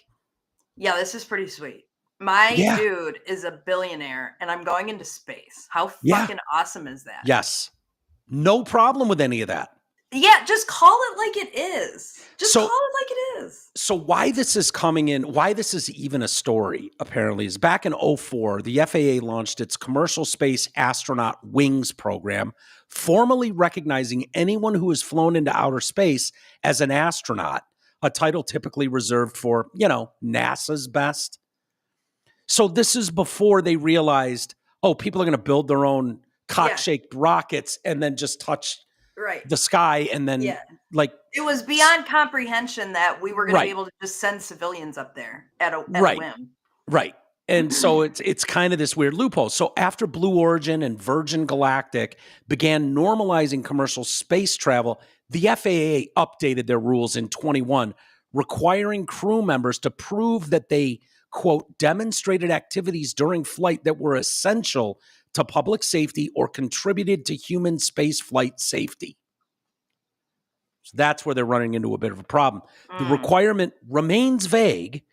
yeah, this is pretty sweet. My dude is a billionaire and I'm going into space. How fucking awesome is that? Yes. No problem with any of that. Yeah, just call it like it is. Call it like it is. So why this is coming in, why this is even a story, apparently, is back in 2004, the FAA launched its Commercial Space Astronaut Wings program, formally recognizing anyone who has flown into outer space as an astronaut, a title typically reserved for, NASA's best. So this is before they realized, people are going to build their own cock-shaped rockets and then just touch the sky and then It was beyond comprehension that we were going to be able to just send civilians up there at a whim. Right. And so it's kind of this weird loophole. So after Blue Origin and Virgin Galactic began normalizing commercial space travel, the FAA updated their rules in 21, requiring crew members to prove that they, quote, demonstrated activities during flight that were essential to public safety or contributed to human space flight safety. So that's where they're running into a bit of a problem. The requirement remains vague,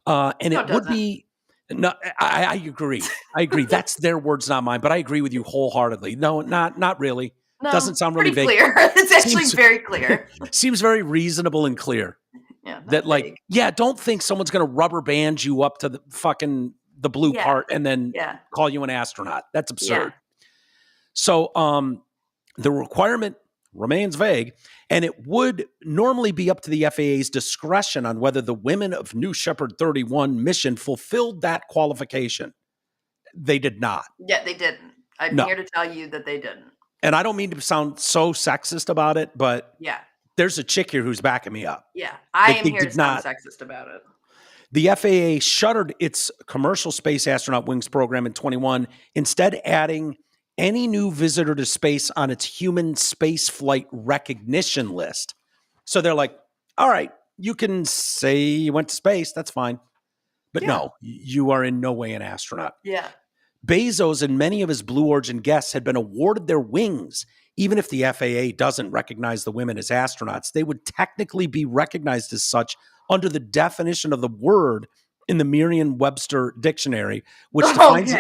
and it would be... No, I agree. I agree. That's their words, not mine. But I agree with you wholeheartedly. No, not really. No, doesn't sound really vague. Clear. It's actually very clear. Seems very reasonable and clear. Yeah, that like, don't think someone's going to rubber band you up to the blue part and then call you an astronaut. That's absurd. Yeah. So the requirement remains vague, and it would normally be up to the FAA's discretion on whether the women of New Shepard 31 mission fulfilled that qualification. They did not. Yeah, they didn't. I'm here to tell you that they didn't. And I don't mean to sound so sexist about it, but there's a chick here who's backing me up. Yeah, I am here to sound sexist about it. The FAA shuttered its commercial space astronaut wings program in 21, instead adding any new visitor to space on its human space flight recognition list. So they're like, all right, you can say you went to space. That's fine. But no, you are in no way an astronaut. Yeah. Bezos and many of his Blue Origin guests had been awarded their wings. Even if the FAA doesn't recognize the women as astronauts, they would technically be recognized as such under the definition of the word in the Merriam-Webster dictionary, which defines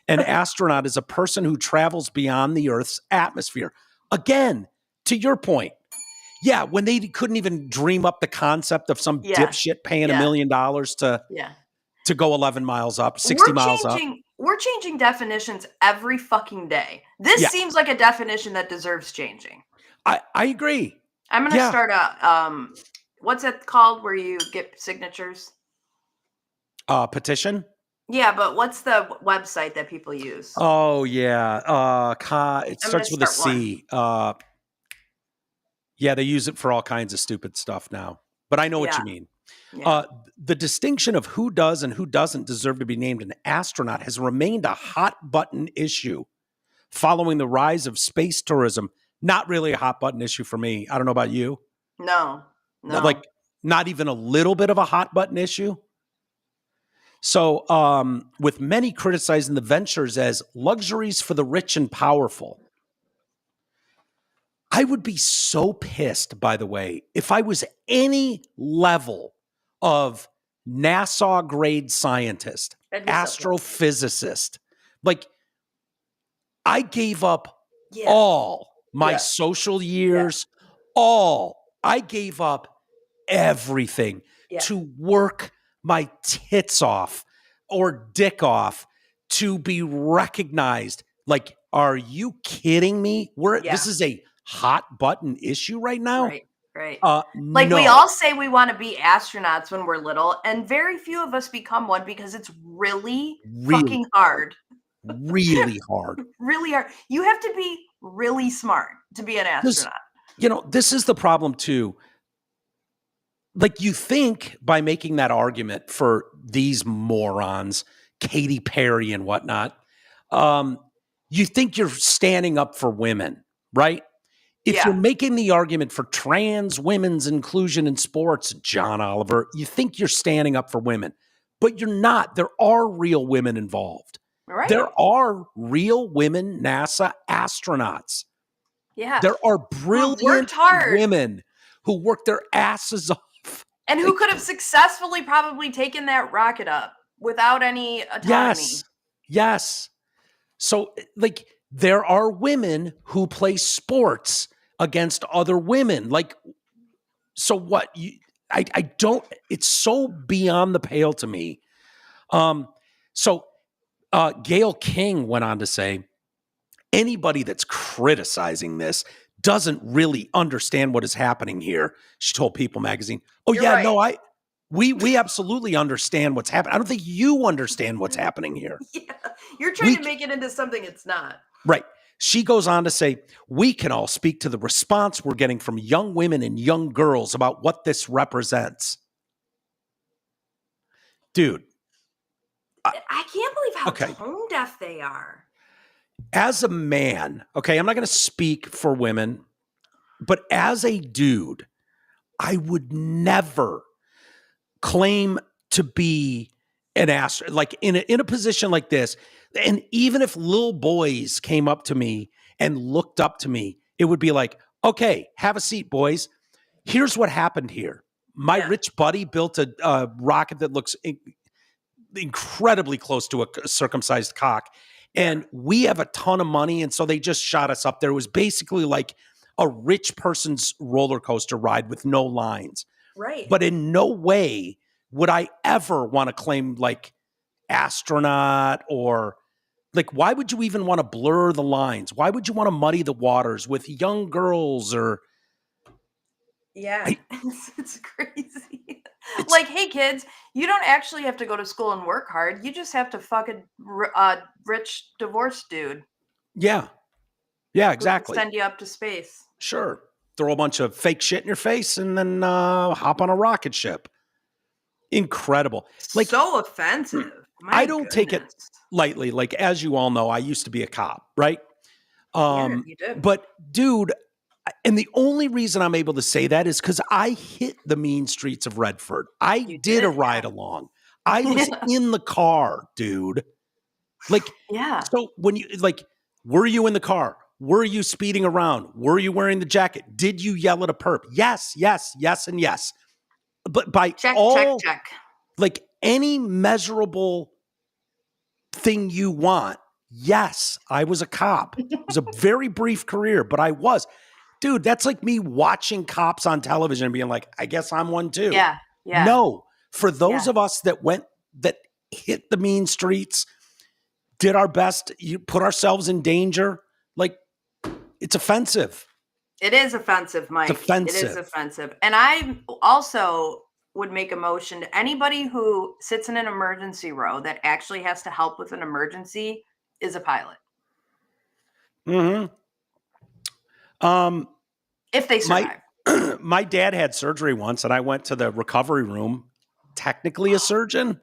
an astronaut is a person who travels beyond the Earth's atmosphere. Again, to your point, when they couldn't even dream up the concept of some dipshit paying $1 million to go 11 miles up, 60 miles up. We're changing definitions every fucking day. This seems like a definition that deserves changing. I agree. I'm going to start a, what's it called where you get signatures? Petition? Yeah, but what's the website that people use? Oh, yeah. It starts with a C. They use it for all kinds of stupid stuff now. But I know what you mean. Yeah. The distinction of who does and who doesn't deserve to be named an astronaut has remained a hot-button issue following the rise of space tourism. Not really a hot-button issue for me. I don't know about you. No. Like, not even a little bit of a hot-button issue? So, with many criticizing the ventures as luxuries for the rich and powerful, I would be so pissed, by the way, if I was any level of NASA-grade scientist, astrophysicist. Like, I gave up all my social years, I gave up everything to work my tits off or dick off to be recognized. Like, are you kidding me? This is a hot button issue right now. Right. We all say we want to be astronauts when we're little, and very few of us become one because it's really fucking hard. Really hard. Really hard. You have to be really smart to be an astronaut. This is the problem too. Like, you think by making that argument for these morons, Katy Perry and whatnot, you think you're standing up for women, right? If you're making the argument for trans women's inclusion in sports, John Oliver, you think you're standing up for women, but you're not. There are real women involved. Right. There are real women NASA astronauts. Yeah. There are brilliant women who work their asses off. And who could have successfully probably taken that rocket up without any autonomy. Yes. So, like, there are women who play sports against other women. Like, so what? I don't, it's so beyond the pale to me. Gayle King went on to say, anybody that's criticizing this doesn't really understand what is happening here. She told People magazine. We absolutely understand what's happening. I don't think you understand what's happening here. Yeah. You're trying to make it into something it's not. Right. She goes on to say, we can all speak to the response we're getting from young women and young girls about what this represents. Dude. I can't believe how tone deaf they are. As a man, okay, I'm not going to speak for women, but as a dude, I would never claim to be an astronaut, like in a position like this. And even if little boys came up to me and looked up to me, it would be like, okay, have a seat, boys. Here's what happened here. My rich buddy built a rocket that looks incredibly close to a circumcised cock. And we have a ton of money. And so they just shot us up there. It was basically like a rich person's roller coaster ride with no lines. Right. But in no way would I ever want to claim like astronaut or like, why would you even want to blur the lines? Why would you want to muddy the waters with young girls or? Yeah, it's crazy. Like, hey, kids, you don't actually have to go to school and work hard. You just have to fuck a rich divorced dude. Yeah. Yeah, exactly. Send you up to space. Sure. Throw a bunch of fake shit in your face and then hop on a rocket ship. Incredible. Like, so offensive. I don't take it lightly. Like, as you all know, I used to be a cop, right? Yeah, you did. But dude, and the only reason I'm able to say that is because I hit the mean streets of Redford. I did a ride along. I was in the car, dude. Like, so when you, like, were you in the car? Were you speeding around? Were you wearing the jacket? Did you yell at a perp? Yes, yes, yes, and yes. But by check. Like any measurable thing you want, yes, I was a cop. It was a very brief career, but I was. Dude, that's like me watching cops on television and being like, I guess I'm one too. Yeah. No, for those of us that hit the mean streets, did our best, you put ourselves in danger, like, it's offensive. It is offensive, Mike. It's offensive. It is offensive. And I also would make a motion to anybody who sits in an emergency row that actually has to help with an emergency is a pilot. Mm-hmm. If they survive. My dad had surgery once and I went to the recovery room, technically a surgeon.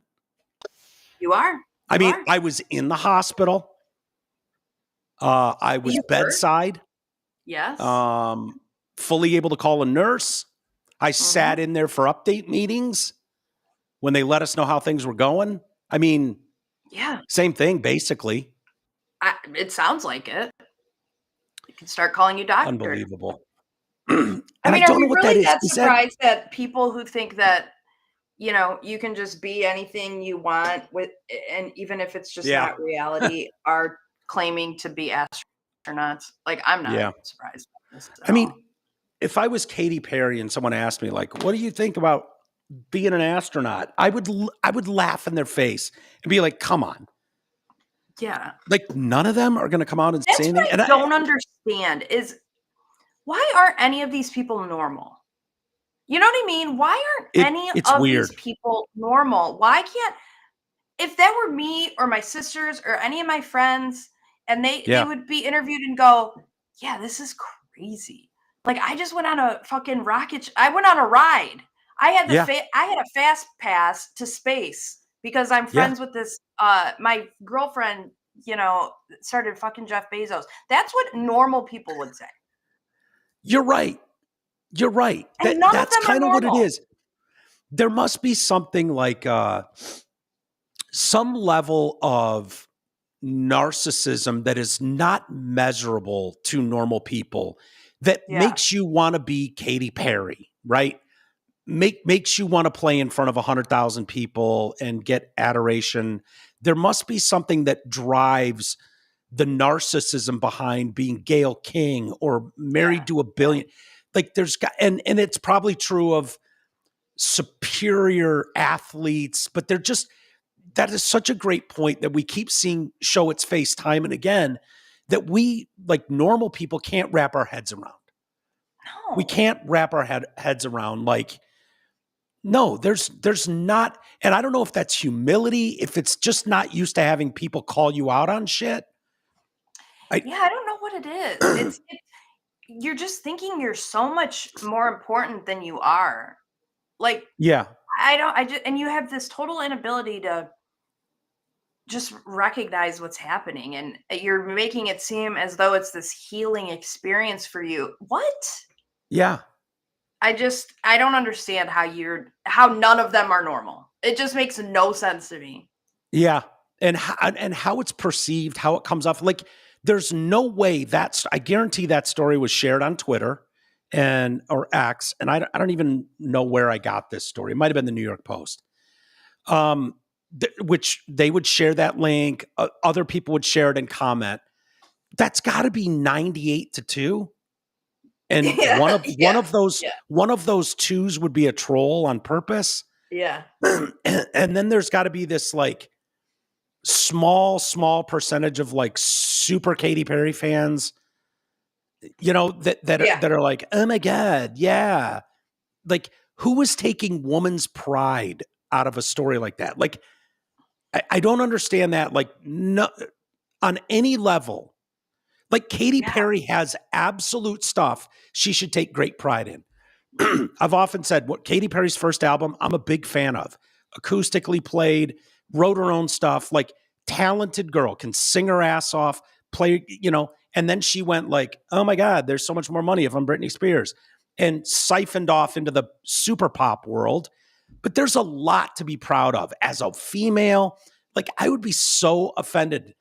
You are. I was in the hospital. I was bedside. Yes. Fully able to call a nurse. I sat in there for update meetings when they let us know how things were going. I mean, same thing, basically. It sounds like it. You can start calling you doctor. Unbelievable. I mean, are we really that surprised that people who think that, you know, you can just be anything you want with, and even if it's just not reality, are claiming to be astronauts? Like, I'm not surprised by this at all. If I was Katy Perry and someone asked me, like, what do you think about being an astronaut? I would laugh in their face and be like, come on. Yeah. Like, none of them are going to come out and say anything. What I don't understand is, why aren't any of these people normal? You know what I mean? Why aren't any of these people normal? Why can't, if that were me or my sisters or any of my friends, and they would be interviewed and go, yeah, this is crazy. Like, I just went on a fucking rocket. I went on a ride. I had I had a fast pass to space because I'm friends with this. My girlfriend, you know, started fucking Jeff Bezos. That's what normal people would say. You're right. You're right. That's kind of what it is. There must be something like some level of narcissism that is not measurable to normal people that makes you want to be Katy Perry, right? Makes you want to play in front of 100,000 people and get adoration. There must be something that drives the narcissism behind being Gayle King or married to a billion. Like, there's got, and it's probably true of superior athletes, but they're just, that is such a great point that we keep seeing show its face time and again, that we, like normal people, can't wrap our heads around. No. We can't wrap our heads around, like, no, there's not, and I don't know if that's humility, if it's just not used to having people call you out on shit. I don't know what it is. You're just thinking you're so much more important than you are. Like, yeah. And you have this total inability to just recognize what's happening, and you're making it seem as though it's this healing experience for you. What? Yeah. I don't understand how none of them are normal. It just makes no sense to me. Yeah. And how it's perceived, how it comes off. Like, there's no way I guarantee that story was shared on Twitter or X. And I don't even know where I got this story. It might've been the New York Post. Which they would share that link. Other people would share it and comment. That's gotta be 98-2. And one of those twos would be a troll on purpose. Yeah. And then there's got to be this like small percentage of like super Katy Perry fans, that are like, oh my God, yeah. Like, who is taking woman's pride out of a story like that? Like, I don't understand that. Like, no, on any level. Like, Katy Perry has absolute stuff she should take great pride in. I've often said what Katy Perry's first album, I'm a big fan of. Acoustically played, wrote her own stuff, like, talented girl, can sing her ass off, play, and then she went like, oh my God, there's so much more money if I'm Britney Spears, and siphoned off into the super pop world. But there's a lot to be proud of as a female. Like, I would be so offended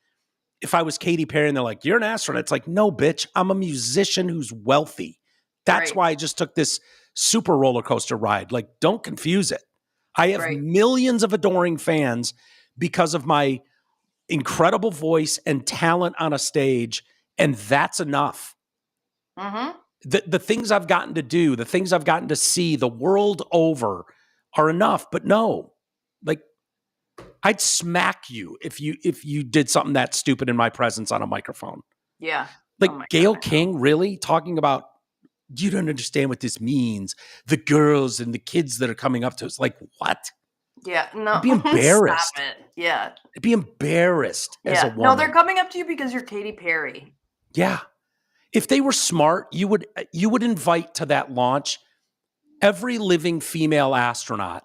if I was Katy Perry and they're like, you're an astronaut. It's like, no, bitch, I'm a musician who's wealthy. That's why I just took this super roller coaster ride. Like, don't confuse it. I have millions of adoring fans because of my incredible voice and talent on a stage, and that's enough. Mm-hmm. The things I've gotten to do, the things I've gotten to see the world over are enough. But no, like, I'd smack you if you did something that stupid in my presence on a microphone. Yeah. Like, Gayle King, really? Talking about, you don't understand what this means. The girls and the kids that are coming up to us. Like, what? Yeah. No. I'd be embarrassed. Stop it. Yeah. I'd be embarrassed as a woman. No, they're coming up to you because you're Katy Perry. Yeah. If they were smart, you would invite to that launch every living female astronaut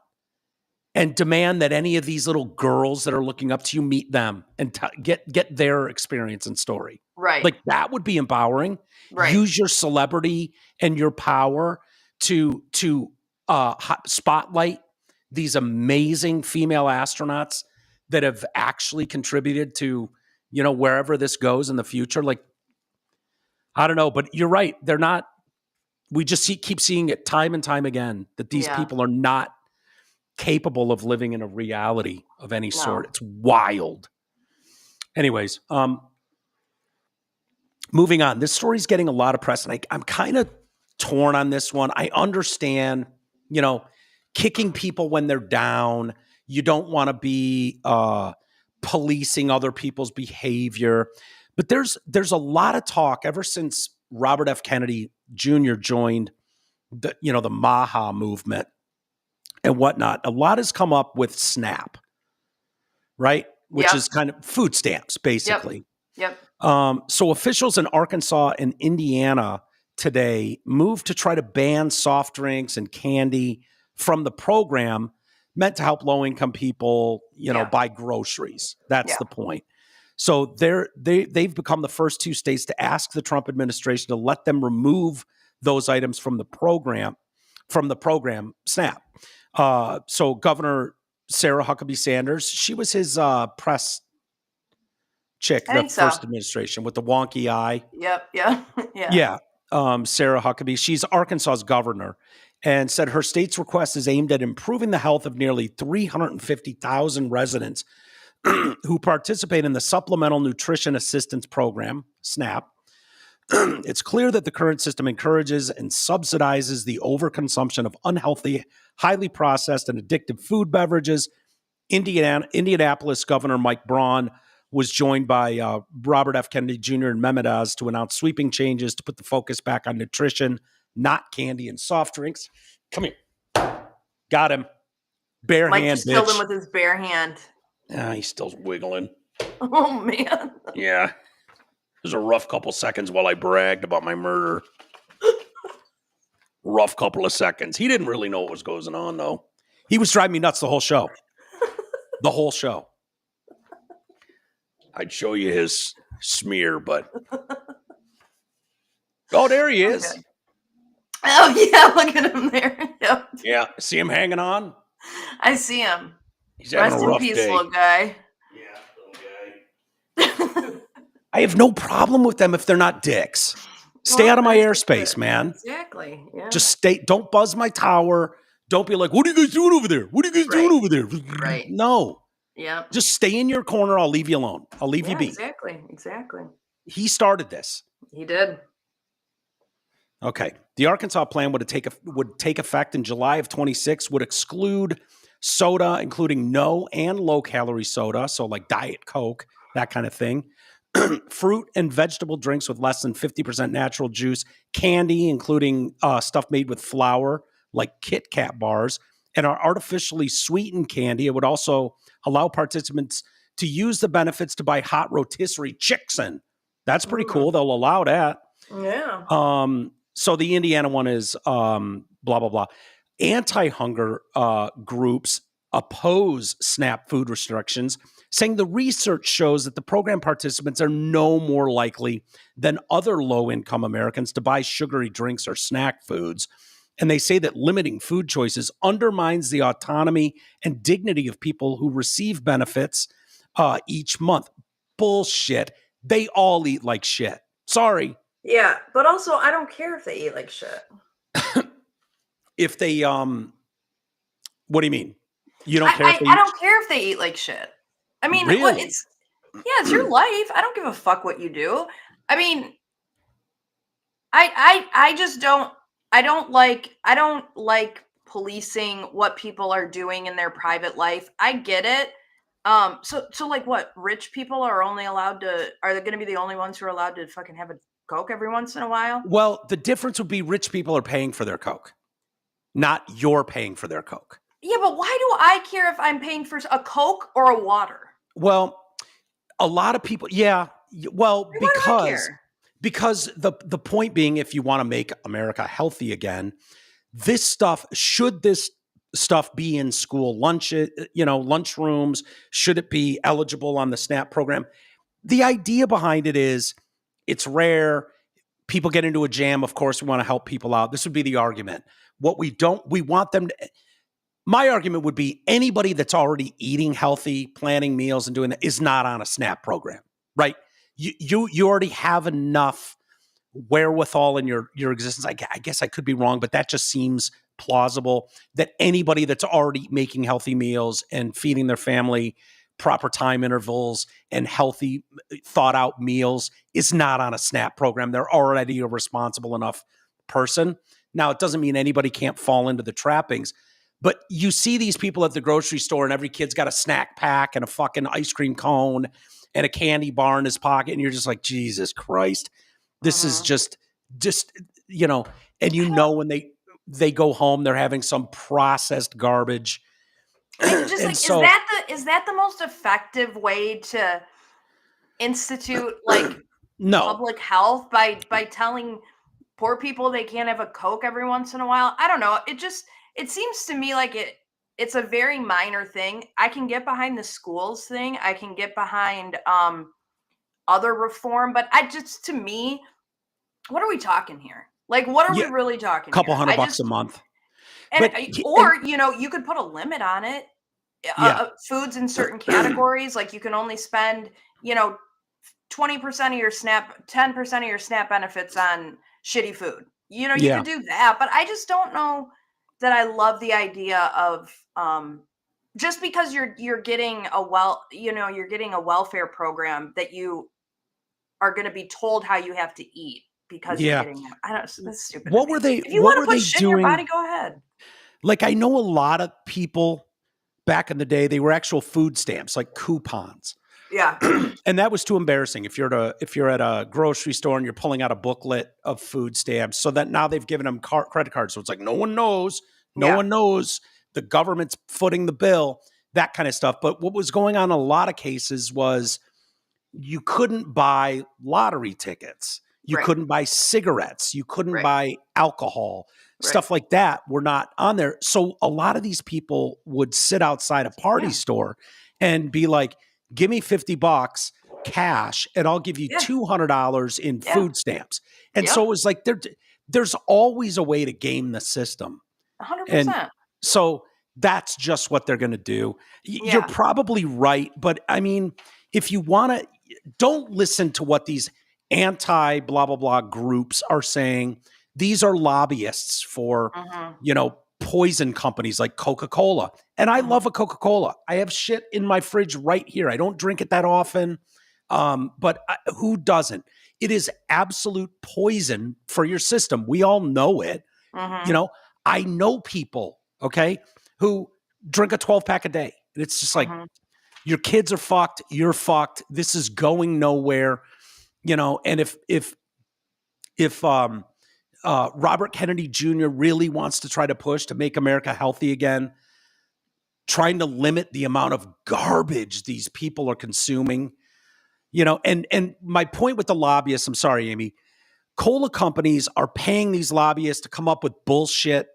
and demand that any of these little girls that are looking up to you meet them and get their experience and story. Right. Like, that would be empowering. Right. Use your celebrity and your power to spotlight these amazing female astronauts that have actually contributed to, wherever this goes in the future. Like, I don't know, but you're right. They're not, we just keep seeing it time and time again that these people are not capable of living in a reality of any sort. It's wild. Anyways, moving on. This story's getting a lot of press, and I'm kind of torn on this one. I understand, kicking people when they're down. You don't want to be policing other people's behavior. But there's a lot of talk ever since Robert F. Kennedy Jr. joined the MAHA movement and whatnot. A lot has come up with SNAP, right? Which is kind of food stamps, basically. Yep. So officials in Arkansas and Indiana today moved to try to ban soft drinks and candy from the program meant to help low-income people, buy groceries. That's the point. So they've become the first two states to ask the Trump administration to let them remove those items from the program, SNAP. So Governor Sarah Huckabee Sanders, she was his press chick, the first administration with the wonky eye. Yep. Yeah. Sarah Huckabee, she's Arkansas's governor, and said her state's request is aimed at improving the health of nearly 350,000 residents who participate in the Supplemental Nutrition Assistance Program, SNAP. It's clear that the current system encourages and subsidizes the overconsumption of unhealthy, highly processed and addictive food beverages. Indianapolis Governor Mike Braun was joined by Robert F. Kennedy Jr. and Mehmet Oz to announce sweeping changes to put the focus back on nutrition, not candy and soft drinks. Come here. Got him. Bare Mike hand, just bitch. killed him with his bare hand. He's still wiggling. Oh, man. Yeah. was a rough couple seconds while I bragged about my murder. Rough couple of seconds. He didn't really know what was going on, though. He was driving me nuts the whole show. The whole show. I'd show you his smear, but... Oh, there he is. Okay. Oh, yeah, look at him there. Yep. Yeah, see him hanging on? I see him. He's having a rough Rest in peace, day. little guy. Yeah, little guy. I have no problem with them if they're not dicks. Stay out of my airspace, man. Exactly. Yeah. Just stay. Don't buzz my tower. Don't be like, what are you guys doing over there? What are you guys doing over there? Right. No. Yeah. Just stay in your corner. I'll leave you alone. I'll leave you be. Exactly. Exactly. He started this. He did. Okay. The Arkansas plan would take effect in July of 26, would exclude soda, including no and low calorie soda. So like Diet Coke, that kind of thing. Fruit and vegetable drinks with less than 50% natural juice, candy, including stuff made with flour, like Kit Kat bars, and our artificially sweetened candy. It would also allow participants to use the benefits to buy hot rotisserie chicken. That's pretty cool. They'll allow that. Yeah. So the Indiana one is blah, blah, blah. Anti-hunger groups oppose SNAP food restrictions, saying the research shows that the program participants are no more likely than other low-income Americans to buy sugary drinks or snack foods. And they say that limiting food choices undermines the autonomy and dignity of people who receive benefits each month. Bullshit. They all eat like shit. Sorry. Yeah, but also I don't care if they eat like shit. If they what do you mean? You don't care if they I don't care if they eat like shit. I mean, really? it's your life. I don't give a fuck what you do. I mean, I just don't like policing what people are doing in their private life. I get it. So like what? Rich people are they going to be the only ones who are allowed to fucking have a Coke every once in a while? Well, the difference would be rich people are paying for their Coke, not you're paying for their Coke. Yeah, but why do I care if I'm paying for a Coke or a water? Well, a lot of people, yeah. Well, because the point being, if you want to make America healthy again, this stuff be in school lunchrooms? Should it be eligible on the SNAP program? The idea behind it is it's rare. People get into a jam. Of course, we want to help people out. This would be the argument. We want them to. My argument would be anybody that's already eating healthy, planning meals and doing that is not on a SNAP program, right? You already have enough wherewithal in your existence. I guess I could be wrong, but that just seems plausible that anybody that's already making healthy meals and feeding their family proper time intervals and healthy, thought out meals is not on a SNAP program. They're already a responsible enough person. Now, it doesn't mean anybody can't fall into the trappings, but you see these people at the grocery store and every kid's got a snack pack and a fucking ice cream cone and a candy bar in his pocket. And you're just like, Jesus Christ, this is just, and when they go home, they're having some processed garbage. Just like, is that the most effective way to institute public health by telling poor people they can't have a Coke every once in a while? I don't know. It seems to me like it's a very minor thing. I can get behind the schools thing. I can get behind other reform, but to me, what are we talking here? Like, what are we really talking? Couple $100 a month. And you could put a limit on it. Foods in certain categories, like you can only spend, 20% of your SNAP, 10% of your SNAP benefits on shitty food. You could do that, but I just don't know that I love the idea of just because you're getting a welfare program that you are going to be told how you have to eat because you're getting it. I don't. That's stupid. What were they? If you want to put shit in your body, go ahead. Like, I know a lot of people back in the day, they were actual food stamps, like coupons. Yeah. And that was too embarrassing. If you're at a grocery store and you're pulling out a booklet of food stamps, so that now they've given them credit cards. So it's like, no one knows. No one knows. The government's footing the bill, that kind of stuff. But what was going on in a lot of cases was you couldn't buy lottery tickets. You couldn't buy cigarettes. You couldn't buy alcohol. Stuff like that were not on there. So a lot of these people would sit outside a party store and be like, give me $50 cash and I'll give you $200 in food stamps. And so it was like, there's always a way to game the system. 100%. And so that's just what they're going to do. You're probably right. But I mean, if you want to, don't listen to what these anti blah, blah, blah groups are saying. These are lobbyists for, poison companies like Coca-Cola. And I love a Coca-Cola. I have shit in my fridge right here. I don't drink it that often. But who doesn't? It is absolute poison for your system. We all know it. I know people, who drink a 12-pack a day. And it's just like, your kids are fucked. You're fucked. This is going nowhere. And if Robert Kennedy Jr. really wants to try to push to make America healthy again, trying to limit the amount of garbage these people are consuming, and my point with the lobbyists, I'm sorry, Amy, cola companies are paying these lobbyists to come up with bullshit,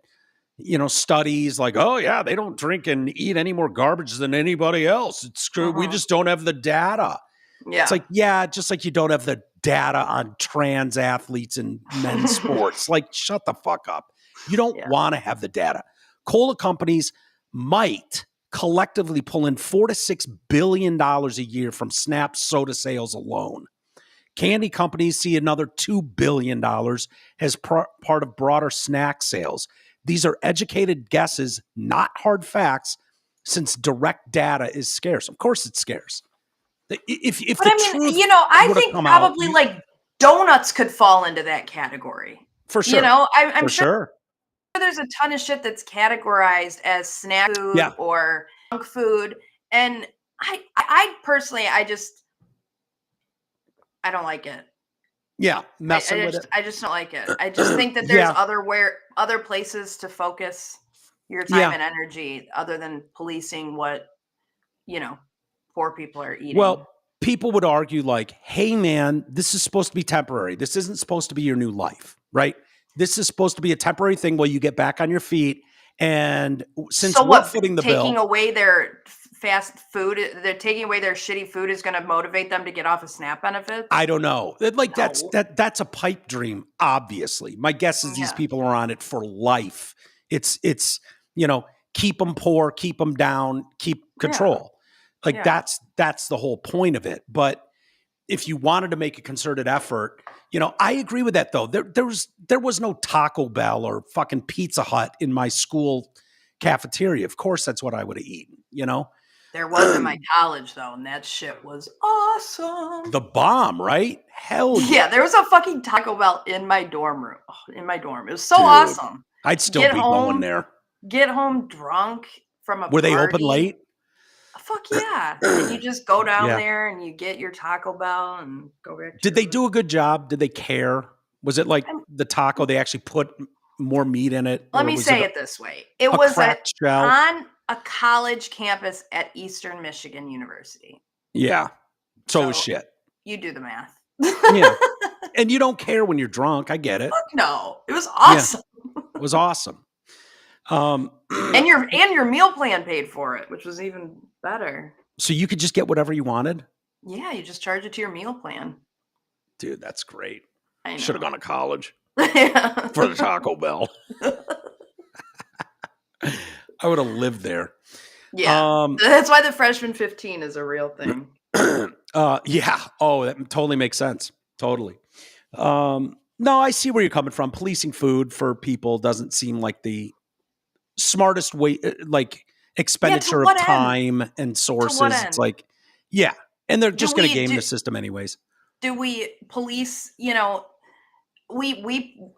studies like, oh yeah, they don't drink and eat any more garbage than anybody else. It's true. We just don't have the data. Yeah. It's like, just like you don't have the data on trans athletes in men's sports. Like, shut the fuck up. You don't want to have the data. Cola companies might collectively pull in $4 to $6 billion a year from Snap soda sales alone. Candy companies see another $2 billion as part of broader snack sales. These are educated guesses, not hard facts, since direct data is scarce. Of course it's scarce. If but I mean, I think probably like donuts could fall into that category. For sure. I'm sure there's a ton of shit that's categorized as snack food or junk food. And I personally, I don't like it. Yeah. Messing with it. I just don't like it. I just think that there's other places to focus your time and energy other than policing what, poor people are eating. Well, people would argue like, hey man, this is supposed to be temporary. This isn't supposed to be your new life, right? This is supposed to be a temporary thing while you get back on your feet. And since we're footing the bill, taking away their fast food, they're taking away their shitty food is going to motivate them to get off of SNAP benefits. I don't know. Like that's a pipe dream. Obviously, my guess is these people are on it for life. It's keep them poor, keep them down, keep control. Like that's the whole point of it. But if you wanted to make a concerted effort, I agree with that though. There was no Taco Bell or fucking Pizza Hut in my school cafeteria. Of course, that's what I would have eaten. There was in my college though, and that shit was awesome. The bomb, right? Hell yeah. There was a fucking Taco Bell in my dorm room. In my dorm, it was so awesome. I'd still be going there. Get home drunk from a Were they open late? Fuck yeah. And you just go down there and you get your Taco Bell and go back. Did they do a good job? Did they care? Was it like the taco, they actually put more meat in it? Let me say it this way. It was on a college campus at Eastern Michigan University. Yeah. So it was shit. You do the math. Yeah. And you don't care when you're drunk. I get it. Fuck no. It was awesome. Yeah. It was awesome. And your meal plan paid for it, which was even better. So you could just get whatever you wanted? Yeah, you just charge it to your meal plan. Dude, that's great. I should have gone to college for the Taco Bell. I would have lived there. Yeah. That's why the freshman 15 is a real thing. Yeah. Oh, that totally makes sense. Totally. No, I see where you're coming from. Policing food for people doesn't seem like the smartest way, like expenditure of time and sources. It's like, yeah. And they're just going to game the system anyways. Do we police,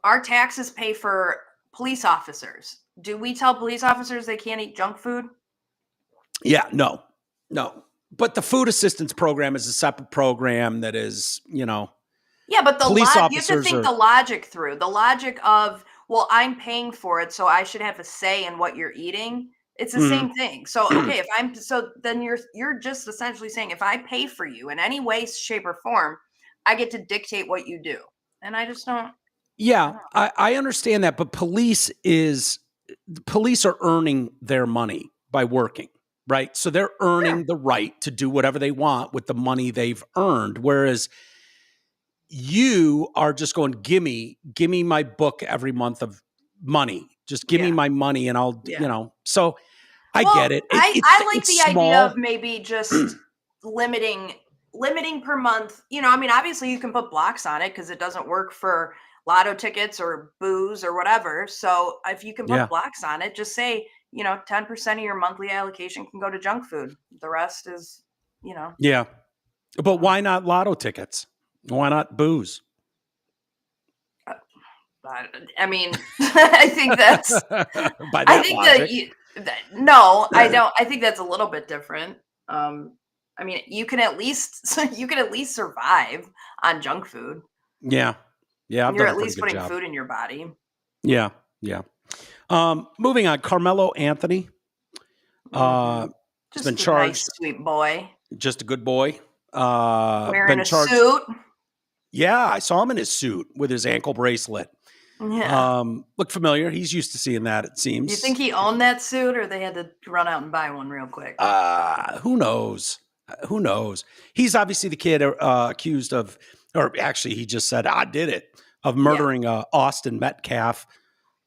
our taxes pay for police officers. Do we tell police officers they can't eat junk food? Yeah, no. But the food assistance program is a separate program that is, Yeah, but you have to think the logic through. The logic of, well, I'm paying for it, so I should have a say in what you're eating. It's the same thing. So, okay, then you're just essentially saying if I pay for you in any way, shape, or form, I get to dictate what you do. And I just don't. Yeah, I understand that, but police are earning their money by working, right? So they're earning the right to do whatever they want with the money they've earned. Whereas you are just going, give me my book every month of money. Just give me my money and I'll, so I get it. I like the idea of maybe just limiting per month. I mean, obviously you can put blocks on it because it doesn't work for lotto tickets or booze or whatever. So if you can put blocks on it, just say, 10% of your monthly allocation can go to junk food. The rest is, Yeah. But why not lotto tickets? Why not booze? I mean, I think that's. By that logic. No, I don't. I think that's a little bit different. I mean, you can at least survive on junk food. Yeah, you're at least putting food in your body. Yeah. Moving on, Carmelo Anthony. Just been charged. Nice, sweet boy. Just a good boy. Wearing a suit. Yeah, I saw him in his suit with his ankle bracelet. Yeah. Looked familiar. He's used to seeing that, it seems. Do you think he owned that suit or they had to run out and buy one real quick? Who knows? Who knows? He's obviously the kid accused of, or actually he just said, I did it, of murdering Austin Metcalf.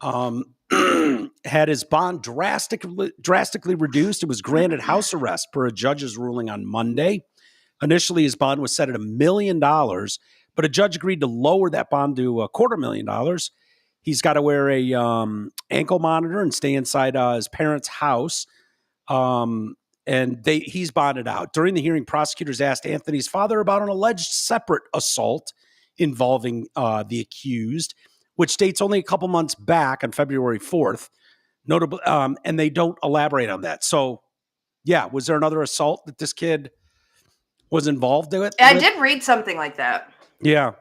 Had his bond drastically reduced. It was granted house arrest per a judge's ruling on Monday. Initially, his bond was set at $1 million, but a judge agreed to lower that bond to $250,000. He's got to wear a ankle monitor and stay inside his parents' house. And he's bonded out. During the hearing, prosecutors asked Anthony's father about an alleged separate assault involving the accused, which dates only a couple months back on February 4th. Notable, and they don't elaborate on that. So, was there another assault that this kid was involved with? I did read something like that. Yeah.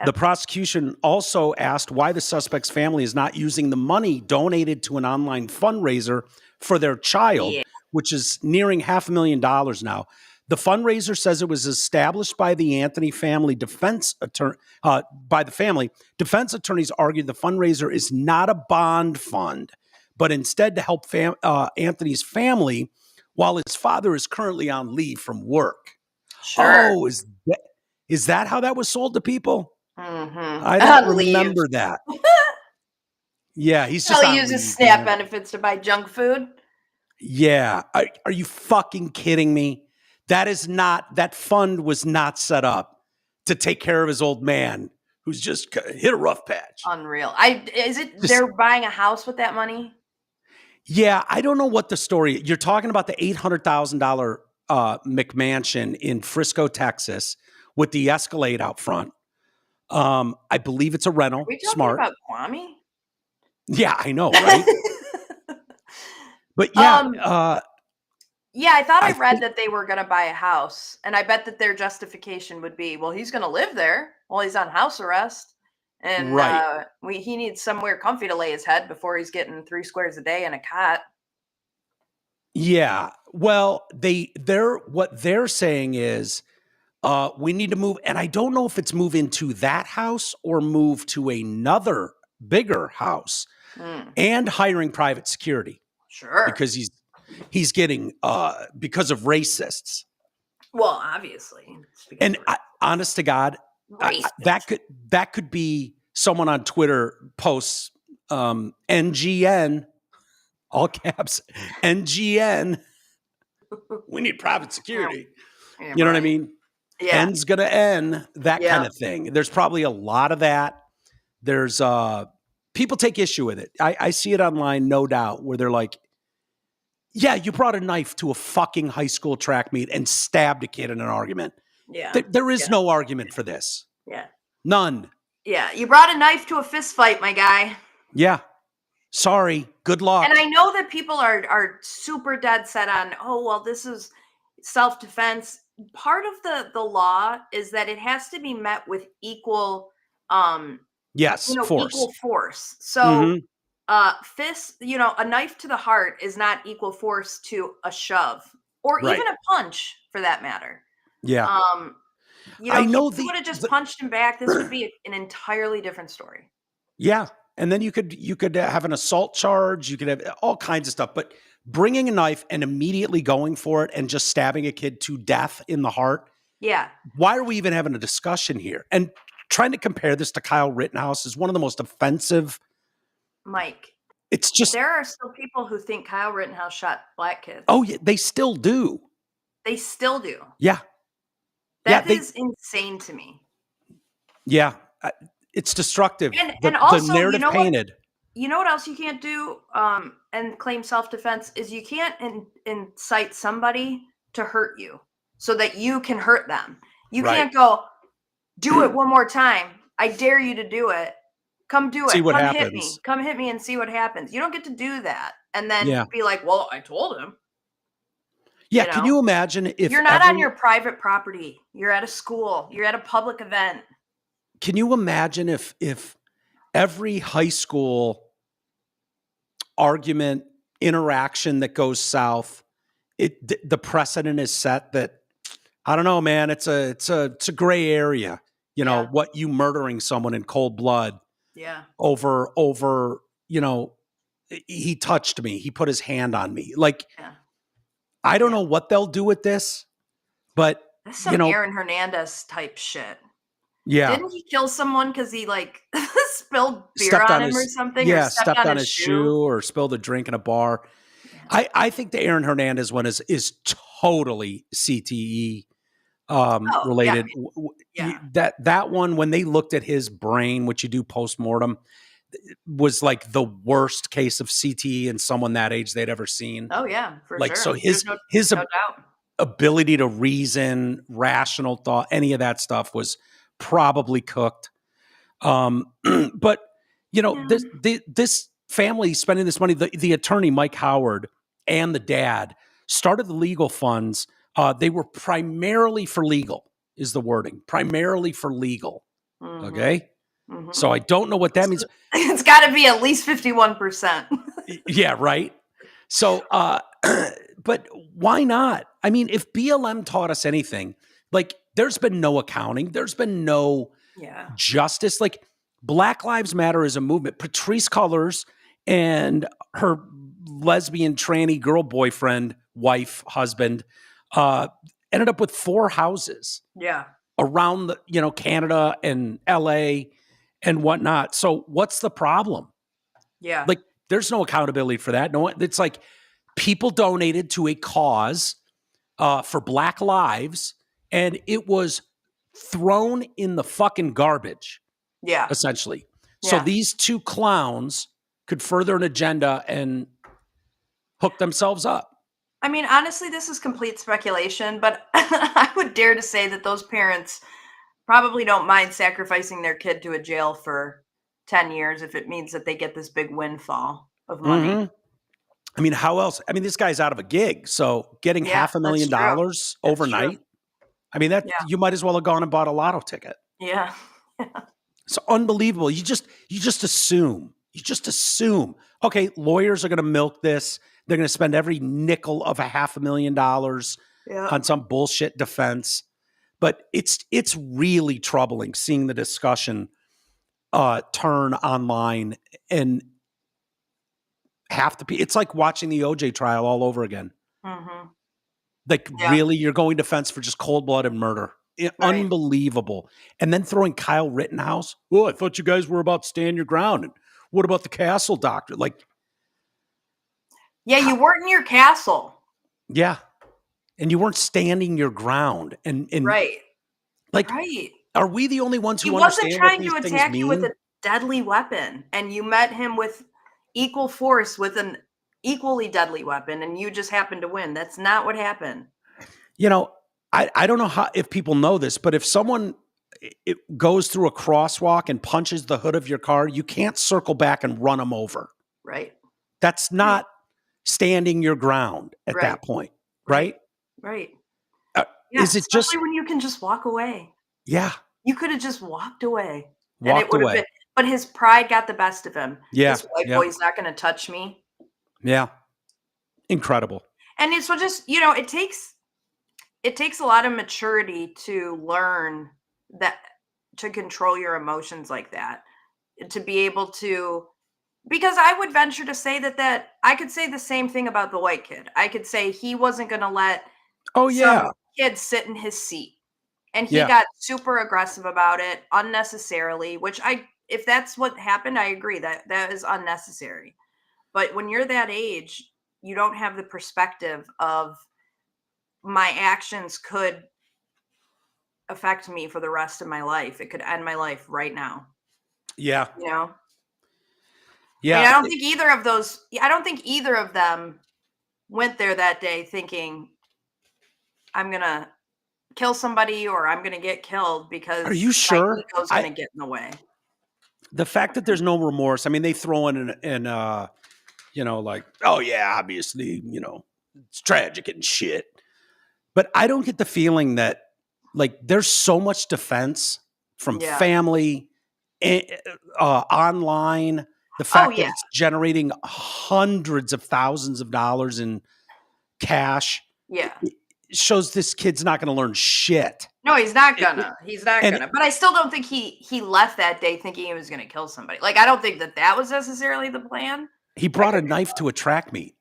The prosecution also asked why the suspect's family is not using the money donated to an online fundraiser for their child, which is nearing $500,000 now. The fundraiser says it was established by the Anthony family defense attorney. Defense attorneys argued the fundraiser is not a bond fund, but instead to help Anthony's family while his father is currently on leave from work. Sure. Oh, is that how that was sold to people? Mm-hmm. I don't remember that. Yeah, he's just probably uses SNAP benefits to buy junk food. Yeah. Are you fucking kidding me? That fund was not set up to take care of his old man who's just hit a rough patch. Unreal. They're buying a house with that money? Yeah, I don't know what the story. You're talking about the $800,000 McMansion in Frisco, Texas, with the Escalade out front. I believe it's a rental. Are we talking Smart. About Kwame? Yeah, I know, right? But I thought I read that they were going to buy a house, and I bet that their justification would be, well, he's going to live there while he's on house arrest, and he needs somewhere comfy to lay his head before he's getting 3 squares a day in a cot. Yeah, well, what they're saying is we need to move, and I don't know if it's move into that house or move to another bigger house, and hiring private security. Sure, because he's getting because of racists. Well, obviously, and honest to God, that could be someone on Twitter posts NGN, all caps, NGN. We need private security. Yeah, you know what I mean? Yeah. N's gonna N, that kind of thing. There's probably a lot of that. There's people take issue with it. I see it online, no doubt, where they're like, yeah, you brought a knife to a fucking high school track meet and stabbed a kid in an argument. Yeah. There is no argument for this. Yeah. None. Yeah. You brought a knife to a fist fight, my guy. Yeah. Sorry. Good luck. And I know that people are super dead set on, this is self-defense. Part of the law is that it has to be met with equal force. Equal force. So Fist, a knife to the heart is not equal force to a shove or even a punch for that matter. Yeah. I know if you would have just punched him back, this would be an entirely different story. Yeah. And then you could have an assault charge. You could have all kinds of stuff. But bringing a knife and immediately going for it and just stabbing a kid to death in the heart. Yeah. Why are we even having a discussion here? And trying to compare this to Kyle Rittenhouse is one of the most offensive. Mike, it's just there are still people who think Kyle Rittenhouse shot black kids. Oh, yeah, they still do. They still do. Yeah. That is insane to me. Yeah. It's destructive. And also, the narrative painted. You know what else you can't do and claim self-defense is you can't incite somebody to hurt you so that you can hurt them. You can't go, do it one more time. I dare you to do it. Come do it. See what Come happens. hit me. Come hit me and see what happens. You don't get to do that and then be like, well, I told him. Yeah, can you imagine if you're not on your private property, you're at a school, you're at a public event. Can you imagine if every high school argument, interaction that goes south, the precedent is set that, I don't know, man, it's a gray area, what you murdering someone in cold blood. Yeah. Over, he touched me. He put his hand on me. I don't know what they'll do with this, but that's some Aaron Hernandez type shit. Yeah. Didn't he kill someone because he spilled beer on him or something? Yeah, or stepped on his shoe or spilled a drink in a bar. Yeah. I think the Aaron Hernandez one is totally CTE related. Yeah. That one, when they looked at his brain, which you do post-mortem, was like the worst case of CTE in someone that age they'd ever seen. Oh yeah, for sure. So his ability to reason, rational thought, any of that stuff was probably cooked. But this family spending this money, the attorney Mike Howard and the dad started the legal funds. They were primarily for legal, is the wording. Primarily for legal. Mm-hmm. Okay. Mm-hmm. So I don't know what that means. It's got to be at least 51%. Yeah, right. So, but why not? I mean, if BLM taught us anything, there's been no accounting, there's been no justice. Black Lives Matter is a movement. Patrisse Cullors and her lesbian tranny girl boyfriend, wife, husband, ended up with 4 houses. Yeah. Around Canada and LA and whatnot. So what's the problem? Yeah. There's no accountability for that. No, it's people donated to a cause for Black lives, and it was thrown in the fucking garbage. Yeah. Essentially. Yeah. So these 2 clowns could further an agenda and hook themselves up. I mean, honestly, this is complete speculation, but I would dare to say that those parents probably don't mind sacrificing their kid to a jail for 10 years if it means that they get this big windfall of money. Mm-hmm. I mean, how else? I mean, this guy's out of a gig, so getting $500,000 overnight. I mean, you might as well have gone and bought a lotto ticket. Yeah. It's unbelievable. You just assume. You just assume. Okay, lawyers are going to milk this. They're going to spend every nickel of $500,000 on some bullshit defense. But it's really troubling seeing the discussion turn online, and it's like watching the OJ trial all over again. Mm-hmm. Really, you're going defense for just cold-blooded murder. Right. Unbelievable. And then throwing Kyle Rittenhouse. Oh, I thought you guys were about to stand your ground. And what about the castle doctor? Yeah, you weren't in your castle. Yeah. And you weren't standing your ground. And right. Are we the only ones who he understand wasn't trying what these to attack things you mean? with a deadly weapon, and you met him with equal force with an equally deadly weapon, and you just happened to win. That's not what happened. I don't know if people know this, but if someone goes through a crosswalk and punches the hood of your car, you can't circle back and run them over. Right. That's not standing your ground at that point. Right. Right. Is it just when you can just walk away? Yeah. You could have just walked away. And it would have been But his pride got the best of him. Yeah. This white boy's not going to touch me. Yeah. Incredible. And it's just, it takes a lot of maturity to learn that, to control your emotions like that, to be able to, because I would venture to say that I could say the same thing about the white kid. I could say he wasn't going to let some kid sit in his seat. And he got super aggressive about it unnecessarily, which if that's what happened, I agree that is unnecessary. But when you're that age, you don't have the perspective of my actions could affect me for the rest of my life. It could end my life right now. Yeah. Yeah. I don't think either of them went there that day thinking, I'm going to kill somebody or I'm going to get killed because are you sure? My ego's going to get in the way. The fact that there's no remorse, I mean, they throw in like, oh yeah, obviously, it's tragic and shit. But I don't get the feeling that like there's so much defense from family, online, the fact that it's generating hundreds of thousands of dollars in cash. Yeah. Shows this kid's not going to learn shit. No, he's not gonna. But I still don't think he left that day thinking he was going to kill somebody. Like, I don't think that was necessarily the plan. He brought a knife to a track meet.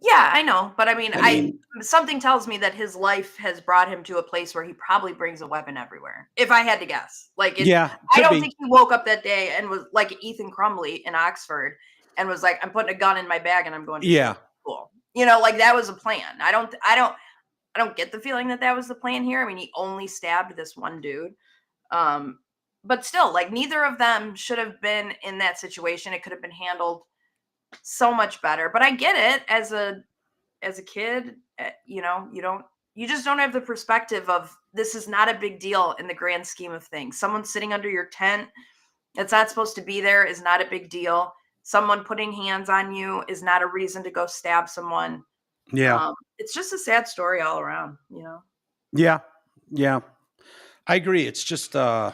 Yeah, I know. But I mean, something tells me that his life has brought him to a place where he probably brings a weapon everywhere. If I had to guess. Like, I don't think he woke up that day and was like Ethan Crumley in Oxford and was like, I'm putting a gun in my bag and I'm going to school. Like that was a plan. I don't get the feeling that was the plan here. I mean, he only stabbed this one dude. But still, like, neither of them should have been in that situation. It could have been handled so much better. But I get it as a kid, you just don't have the perspective of this is not a big deal in the grand scheme of things. Someone sitting under your tent that's not supposed to be there is not a big deal. Someone putting hands on you is not a reason to go stab someone. Yeah. It's just a sad story all around, Yeah. Yeah. I agree. It's just, I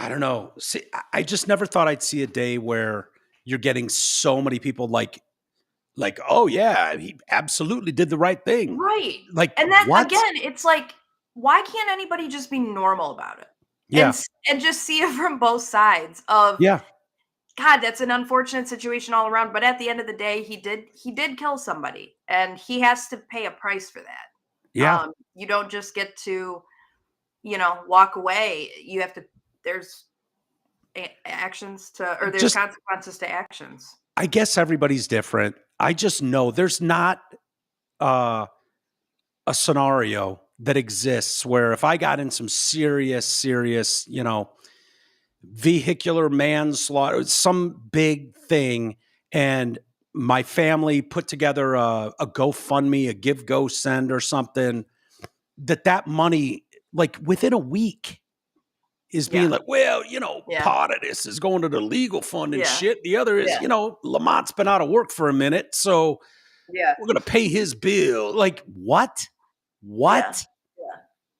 don't know. See, I just never thought I'd see a day where you're getting so many people like, oh yeah, he absolutely did the right thing. Right. Like, and then what? Again, it's like, why can't anybody just be normal about it? Yeah. And just see it from both sides of, God, that's an unfortunate situation all around. But at the end of the day, he did kill somebody and he has to pay a price for that. Yeah. You don't just get to, walk away. You have to, there's actions to, or there's consequences to actions. I guess everybody's different. I just know there's not a scenario that exists where if I got in some serious, vehicular manslaughter, some big thing, and my family put together a GoFundMe, a Give, Go, Send or something, that money, like within a week, is being like, well, part of this is going to the legal fund and shit. The other is, Lamont's been out of work for a minute, so we're going to pay his bill. Like, what?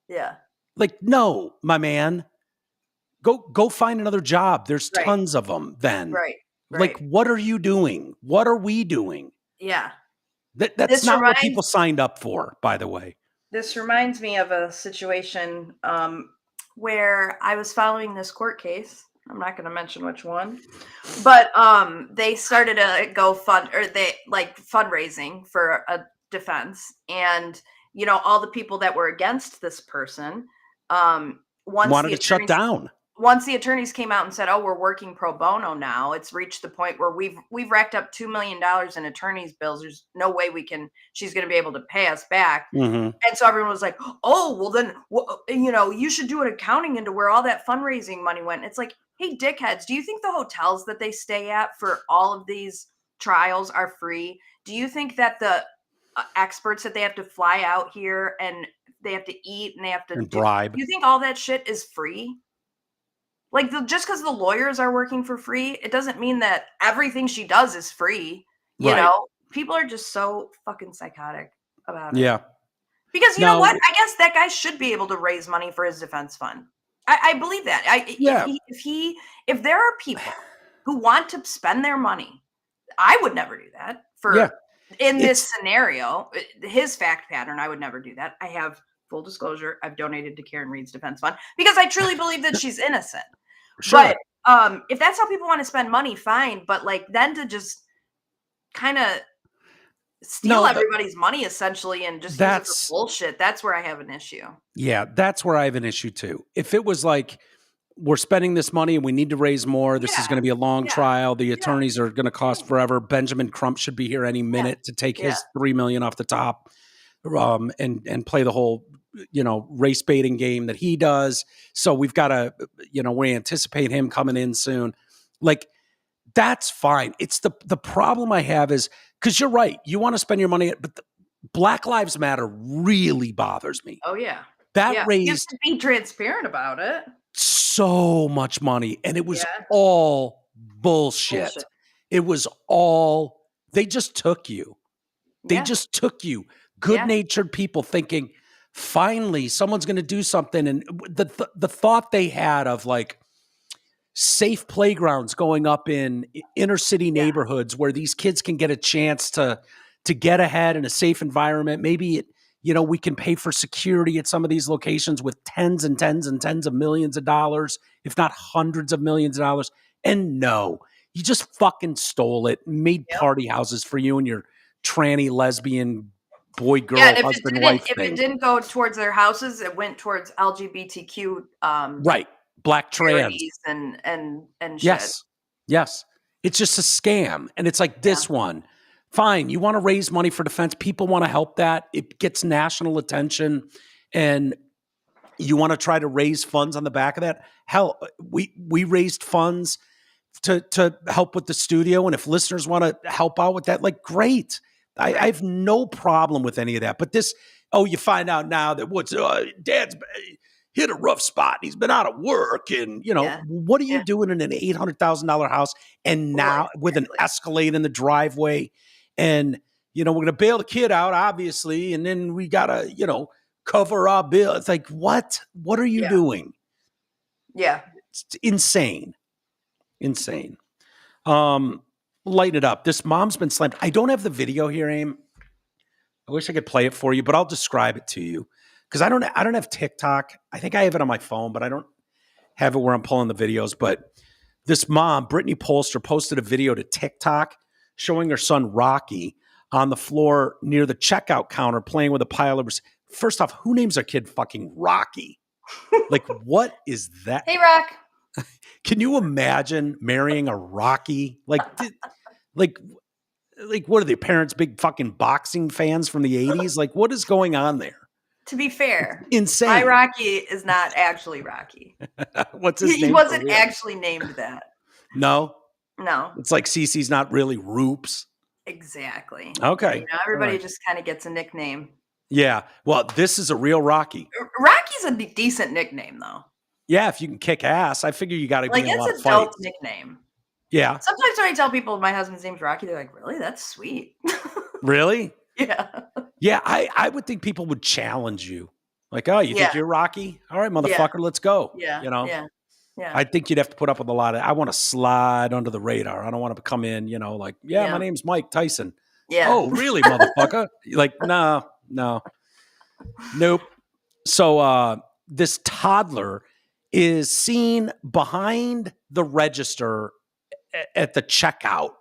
Yeah. Like, no, my man. Go find another job. There's tons of them then. Right. Like, what are you doing? What are we doing? Yeah. That's not what people signed up for, by the way. This reminds me of a situation where I was following this court case. I'm not going to mention which one, but they started a fundraising for a defense, and all the people that were against this person wanted it shut down. Once the attorneys came out and said, "Oh, we're working pro bono now," it's reached the point where we've racked up $2 million in attorneys' bills. There's no way she's going to be able to pay us back. Mm-hmm. And so everyone was like, "Oh, well then, you should do an accounting into where all that fundraising money went." It's like, hey, dickheads, do you think the hotels that they stay at for all of these trials are free? Do you think that the experts that they have to fly out here and they have to eat and they have to bribe? Do you think all that shit is free? Like, just because the lawyers are working for free, it doesn't mean that everything she does is free. You know, people are just so fucking psychotic about it. Yeah. Because you know what? I guess that guy should be able to raise money for his defense fund. I believe that. If there are people who want to spend their money, I would never do that in this scenario, his fact pattern. I would never do that. I have full disclosure. I've donated to Karen Reed's defense fund because I truly believe that she's innocent. Sure. But if that's how people want to spend money, fine. But like then to just kind of steal everybody's money essentially and just use it for bullshit, that's where I have an issue. Yeah, that's where I have an issue too. If it was like, we're spending this money and we need to raise more, this is going to be a long trial, the attorneys are going to cost forever, Benjamin Crump should be here any minute to take his $3 million off the top, and play the whole, race baiting game that he does. So we've got to, we anticipate him coming in soon. Like, that's fine. It's the problem I have is, because you're right, you want to spend your money, but Black Lives Matter really bothers me. Oh yeah. That raised, you have to be transparent about it. So much money, and it was all bullshit. It was all, they just took you. They just took you. Good-natured people thinking, finally, someone's going to do something. And the thought they had of like safe playgrounds going up in inner city neighborhoods where these kids can get a chance to get ahead in a safe environment. Maybe we can pay for security at some of these locations with tens and tens and tens of millions of dollars, if not hundreds of millions of dollars. And no, you just fucking stole it, made party houses for you and your tranny, lesbian, boy, girl, husband, wife thing. If it didn't go towards their houses, it went towards LGBTQ. Right. Black trans. And shit. Yes. It's just a scam. And it's like this one. Fine, you want to raise money for defense. People want to help that. It gets national attention. And you want to try to raise funds on the back of that. Hell, we raised funds to help with the studio. And if listeners want to help out with that, like, great. I have no problem with any of that. But this, you find out now that Dad's hit a rough spot. He's been out of work. And, what are you doing in an $800,000 house? And now with an Escalade in the driveway. And, we're going to bail the kid out, obviously. And then we got to, cover our bill. It's like, what? What are you doing? Yeah. It's insane. Insane. Lighten it up. This mom's been slammed. I don't have the video here, Aim. I wish I could play it for you, but I'll describe it to you. Because I don't have TikTok. I think I have it on my phone, but I don't have it where I'm pulling the videos. But this mom, Brittany Polster, posted a video to TikTok showing her son Rocky on the floor near the checkout counter playing with a pile of... First off, who names their kid fucking Rocky? Like, what is that? Hey, Rock. Can you imagine marrying a Rocky? Like, what are their parents, big fucking boxing fans from the 80s? Like, what is going on there? To be fair, insane. My Rocky is not actually Rocky. What's his name? He wasn't actually named that. No? No. It's like Cece's not really Roops. Exactly. Okay. Everybody just kind of gets a nickname. Yeah. Well, this is a real Rocky. Rocky's a decent nickname, though. Yeah, if you can kick ass, I figure you got to be in a lot of fights. It's a dope nickname. Yeah. Sometimes when I tell people my husband's name's Rocky, they're like, really? That's sweet. Really? Yeah. Yeah, I would think people would challenge you. Like, oh, you think you're Rocky? All right, motherfucker, let's go. Yeah. Yeah. I think you'd have to put up with a lot of, I want to slide under the radar. I don't want to come in, like, my name's Mike Tyson. Yeah. Oh, really, motherfucker? Like, no. Nope. So this toddler is seen behind the register at the checkout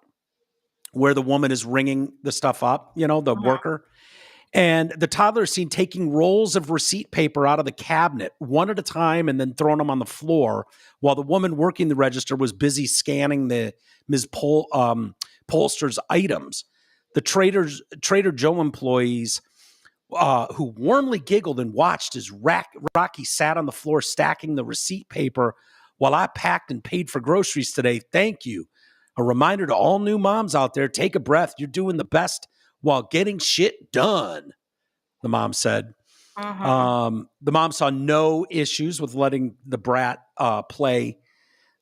where the woman is ringing the stuff up, the worker. And the toddler is seen taking rolls of receipt paper out of the cabinet one at a time and then throwing them on the floor while the woman working the register was busy scanning the Ms. Polster's items. The Trader Joe employees who warmly giggled and watched as Rocky sat on the floor stacking the receipt paper while I packed and paid for groceries today. Thank you. A reminder to all new moms out there, take a breath. You're doing the best while getting shit done, the mom said. The mom saw no issues with letting the brat play.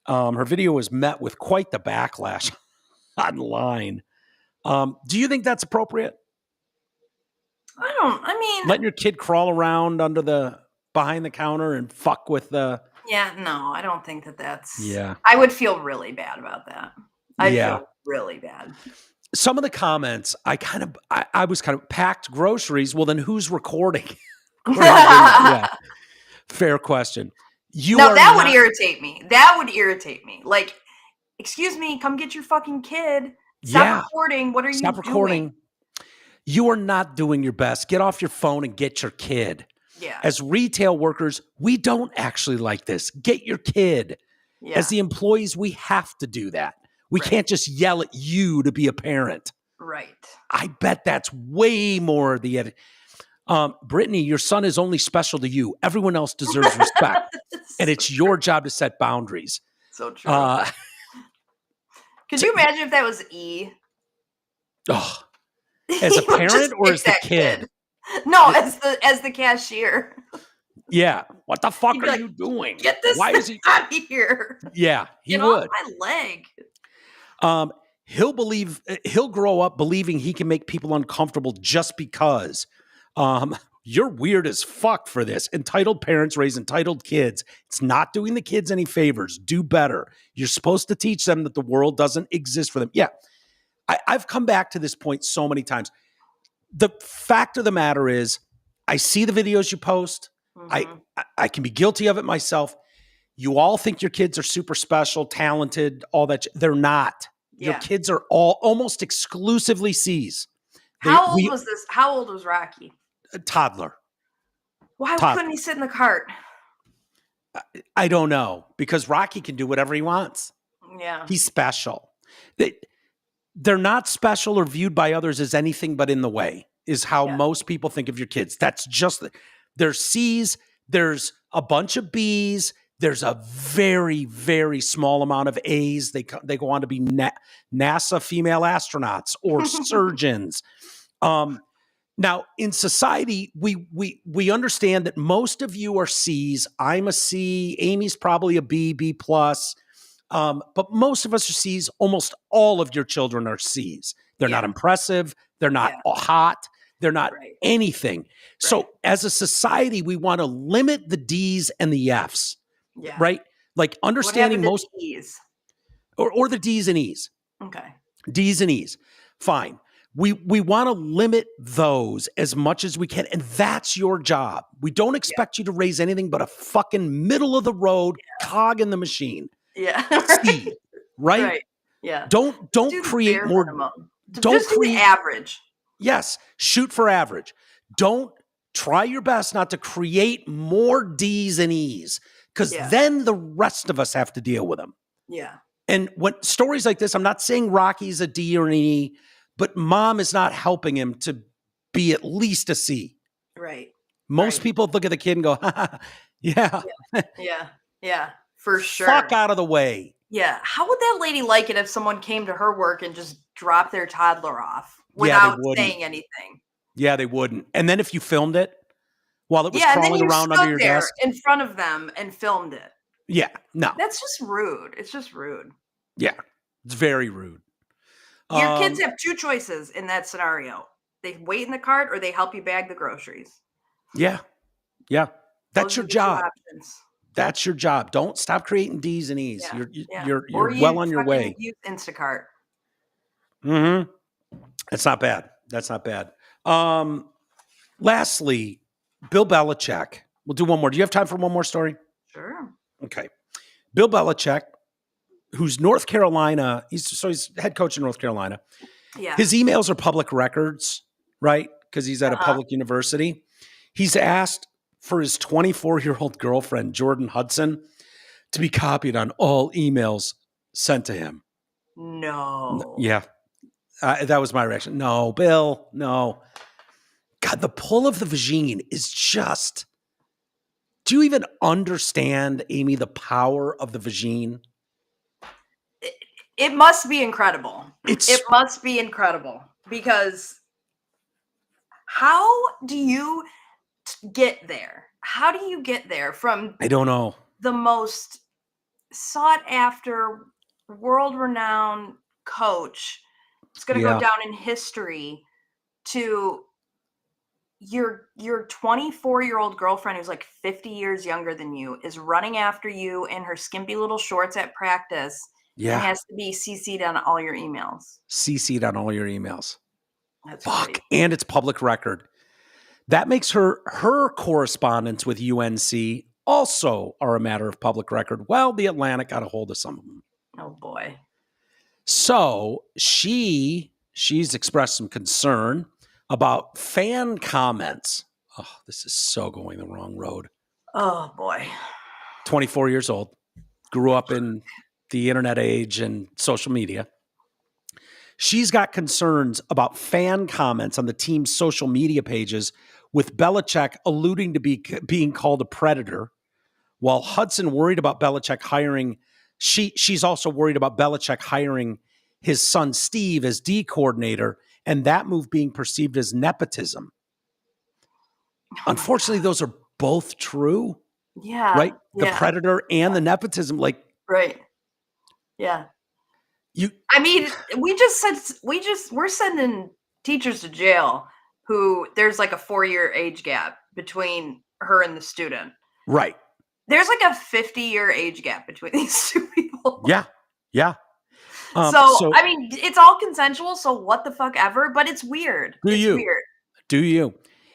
Her video was met with quite the backlash online. Do you think that's appropriate? I mean, letting your kid crawl around behind the counter and fuck with the Yeah, no, I don't think that's. Yeah. I would feel really bad about that. I'd feel really bad. Some of the comments, I was kind of packed groceries. Well, then who's recording? Yeah. Fair question. That would irritate me. That would irritate me. Like, excuse me, come get your fucking kid. Stop recording. What are you doing? You are not doing your best. Get off your phone and get your kid. Yeah. As retail workers, we don't actually like this. Get your kid. Yeah. As the employees, we have to do that. We can't just yell at you to be a parent. Right. I bet that's way more the Brittany, your son is only special to you. Everyone else deserves respect. And it's your job to set boundaries. So true. Could you imagine if that was E? Oh, as a parent or as the kid? No, as the cashier. Yeah. What the fuck are you doing? Get this out of here. Yeah, he would. Off my leg. He'll grow up believing he can make people uncomfortable just because. You're weird as fuck for this. Entitled parents raise entitled kids. It's not doing the kids any favors. Do better. You're supposed to teach them that the world doesn't exist for them. Yeah. I've come back to this point so many times. The fact of the matter is, I see the videos you post. Mm-hmm. I can be guilty of it myself. You all think your kids are super special, talented, all that. They're not. Yeah. Your kids are all almost exclusively C's. How old was this? How old was Rocky? A toddler. Why couldn't he sit in the cart? I don't know, because Rocky can do whatever he wants. Yeah. He's special. They're not special or viewed by others as anything but in the way, is how most people think of your kids. That's just, there's C's, there's a bunch of B's, there's a very, very small amount of A's. They go on to be NASA female astronauts or surgeons. Now, in society, we understand that most of you are C's. I'm a C. Amy's probably a B, B+. But most of us are C's. Almost all of your children are C's. They're not impressive. They're not hot. They're not anything. So as a society, we want to limit the D's and the F's. Yeah. Right? Like understanding most D's. Or the D's and E's. Okay. D's and E's. Fine. We want to limit those as much as we can. And that's your job. We don't expect you to raise anything but a fucking middle of the road cog in the machine. Yeah. C, right? Yeah. Don't create more. Don't create average. Yes. Shoot for average. Don't try your best not to create more D's and E's, because then the rest of us have to deal with them. Yeah. And when stories like this, I'm not saying Rocky's a D or an E, but mom is not helping him to be at least a C. Right. Most people look at the kid and go, yeah. Yeah. For sure. Fuck out of the way. Yeah. How would that lady like it if someone came to her work and just dropped their toddler off without saying anything? Yeah, they wouldn't. And then if you filmed it while it was crawling around under your desk in front of them and filmed it. Yeah. No. That's just rude. It's just rude. Yeah. It's very rude. Your kids have two choices in that scenario. They wait in the cart or they help you bag the groceries. Yeah. Yeah. That's your job. That's your job. Don't stop creating D's and E's. Yeah. You're well on your way. Use Instacart. Mm-hmm. That's not bad. That's not bad. Lastly, Bill Belichick. We'll do one more. Do you have time for one more story? Sure. Okay. Bill Belichick, who's North Carolina. He's head coach in North Carolina. Yeah. His emails are public records, right? Because he's at a public university. He's asked for his 24-year-old girlfriend, Jordan Hudson, to be copied on all emails sent to him. No. Yeah. That was my reaction. No, Bill, no. God, the pull of the vagine is just... Do you even understand, Amy, the power of the vagine? It must be incredible. It must be incredible, because how do you get there? How do you get there from I don't know. The most sought after, world-renowned coach, it's going to go down in history, to your 24-year-old girlfriend who's like 50 years younger than you is running after you in her skimpy little shorts at practice and has to be CC'd on all your emails. CC'd on all your emails. That's fuck. Great. And it's public record. That makes her correspondence with UNC also are a matter of public record. Well, the Atlantic got a hold of some of them. Oh boy. So she's expressed some concern about fan comments. Oh, this is so going the wrong road. Oh boy. 24 years old, grew up in the internet age and social media. She's got concerns about fan comments on the team's social media pages, with Belichick alluding to being called a predator, while Hudson worried about Belichick hiring. She's also worried about Belichick hiring his son Steve as D coordinator, and that move being perceived as nepotism. Unfortunately, those are both true. Yeah. Right? The predator and the nepotism, like. Right. Yeah. We're sending teachers to jail who there's like a 4-year age gap between her and the student. Right. There's like a 50-year age gap between these two people. Yeah. Yeah. So, I mean, it's all consensual, so what the fuck ever, but it's weird. Do you?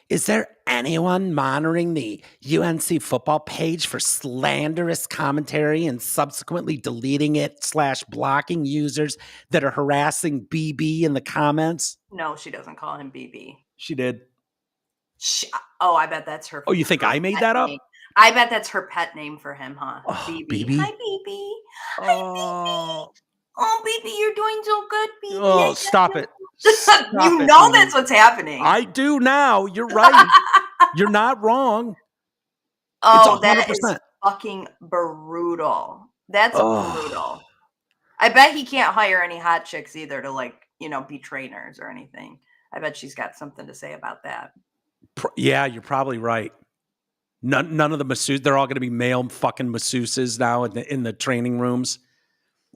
Is there anyone monitoring the UNC football page for slanderous commentary and subsequently deleting it / blocking users that are harassing BB in the comments? No, she doesn't call him BB. She did. I bet that's her. Oh, you think I made that up? Name. I bet that's her pet name for him, huh? Oh, BB. Hi, BB. Hi, BB. Oh, baby, you're doing so good, baby. Oh, stop it. You know that's what's happening. I do now. You're right. You're not wrong. Oh, that is fucking brutal. That's brutal. I bet he can't hire any hot chicks either to be trainers or anything. I bet she's got something to say about that. Yeah, you're probably right. None of the masseuses, they're all going to be male fucking masseuses now in the training rooms.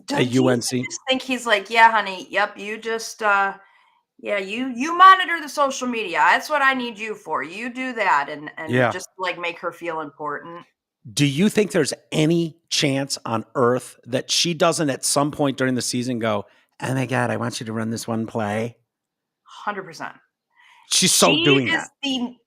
At UNC. I just think he's like, yeah, honey, yep, you just you monitor the social media. That's what I need you for. You do that and just make her feel important. Do you think there's any chance on earth that she doesn't at some point during the season go, oh my God, I want you to run this one play? 100%. She's doing that.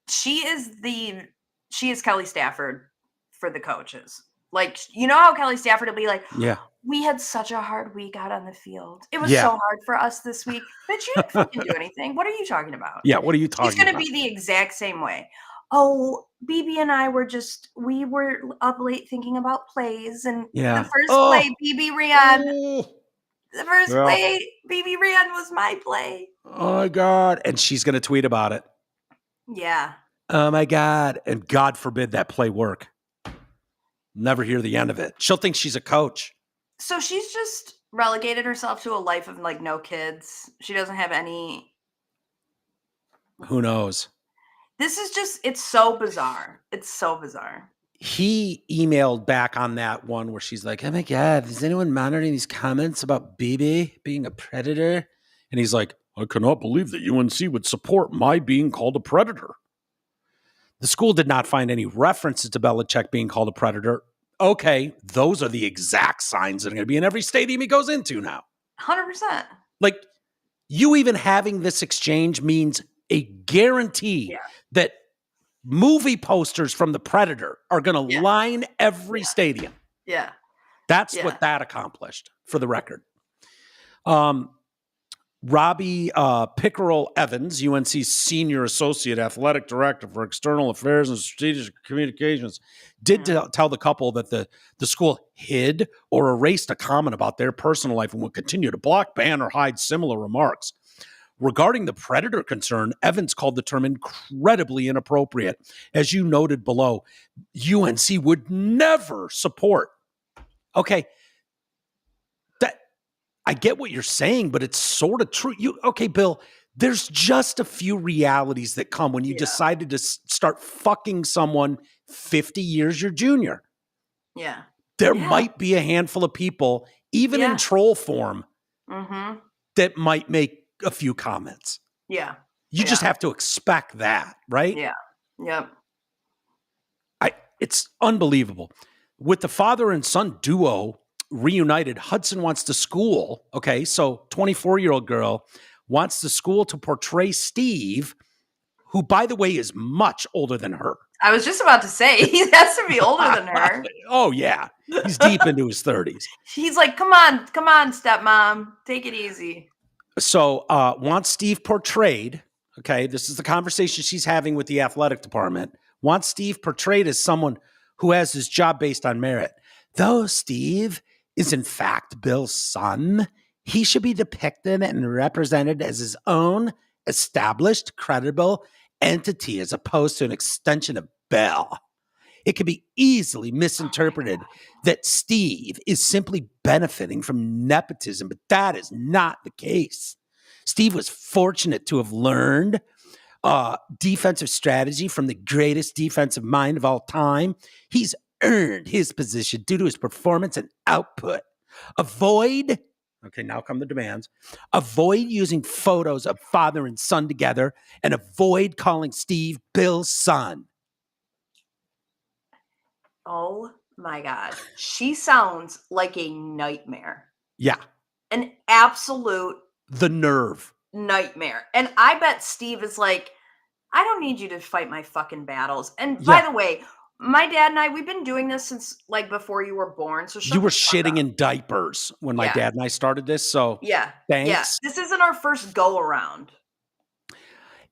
She is Kelly Stafford for the coaches. Like, you know how Kelly Stafford will be like, yeah, we had such a hard week out on the field. It was so hard for us this week. But you didn't fucking do anything. What are you talking about? Yeah, what are you talking about? She's going to be the exact same way. Oh, BB and I were we were up late thinking about plays. And the first play, BB ran. The first play, BB ran was my play. Oh, my God. And she's going to tweet about it. Yeah. Oh, my God. And God forbid that play work. Never hear the end of it. She'll think she's a coach. So she's just relegated herself to a life of no kids. She doesn't have any. Who knows? This is it's so bizarre. It's so bizarre. He emailed back on that one where she's like, oh my God, is anyone monitoring these comments about BB being a predator? And he's like, I cannot believe that UNC would support my being called a predator. The school did not find any references to Belichick being called a predator. Okay, those are the exact signs that are going to be in every stadium he goes into now. 100%. Like, you even having this exchange means a guarantee that movie posters from the Predator are going to line every stadium. Yeah. That's what that accomplished, for the record. Robbie Pickerel Evans, UNC's Senior Associate Athletic Director for External Affairs and Strategic Communications, did tell the couple that the school hid or erased a comment about their personal life and will continue to block, ban, or hide similar remarks. Regarding the predator concern, Evans called the term incredibly inappropriate. As you noted below, UNC would never support. Okay, I get what you're saying, but it's sort of true. Okay, Bill, there's just a few realities that come when you decided to start fucking someone 50 years your junior. Yeah. There might be a handful of people, even in troll form, that might make a few comments. Yeah. You just have to expect that, right? Yeah. Yep. It's unbelievable. With the father and son duo reunited, Hudson wants the school. Okay, so 24-year-old girl wants the school to portray Steve, who, by the way, is much older than her. I was just about to say, he has to be older than her. Oh, yeah. He's deep into his 30s. He's like, come on, stepmom. Take it easy. So wants Steve portrayed. Okay, this is the conversation she's having with the athletic department. Wants Steve portrayed as someone who has his job based on merit. Though Steve is in fact Bill's son, he should be depicted and represented as his own established, credible entity as opposed to an extension of Bill. It can be easily misinterpreted that Steve is simply benefiting from nepotism, but that is not the case. Steve was fortunate to have learned defensive strategy from the greatest defensive mind of all time. He's earned his position due to his performance and output. Okay, now come the demands. Avoid using photos of father and son together, and avoid calling Steve Bill's son. Oh my God. She sounds like a nightmare. Yeah. An absolute the nerve. Nightmare. And I bet Steve is like, I don't need you to fight my fucking battles. And by the way, my dad and I, we've been doing this since like before you were born. So you were shitting in diapers when my dad and I started this. So thanks. Yeah. This isn't our first go around.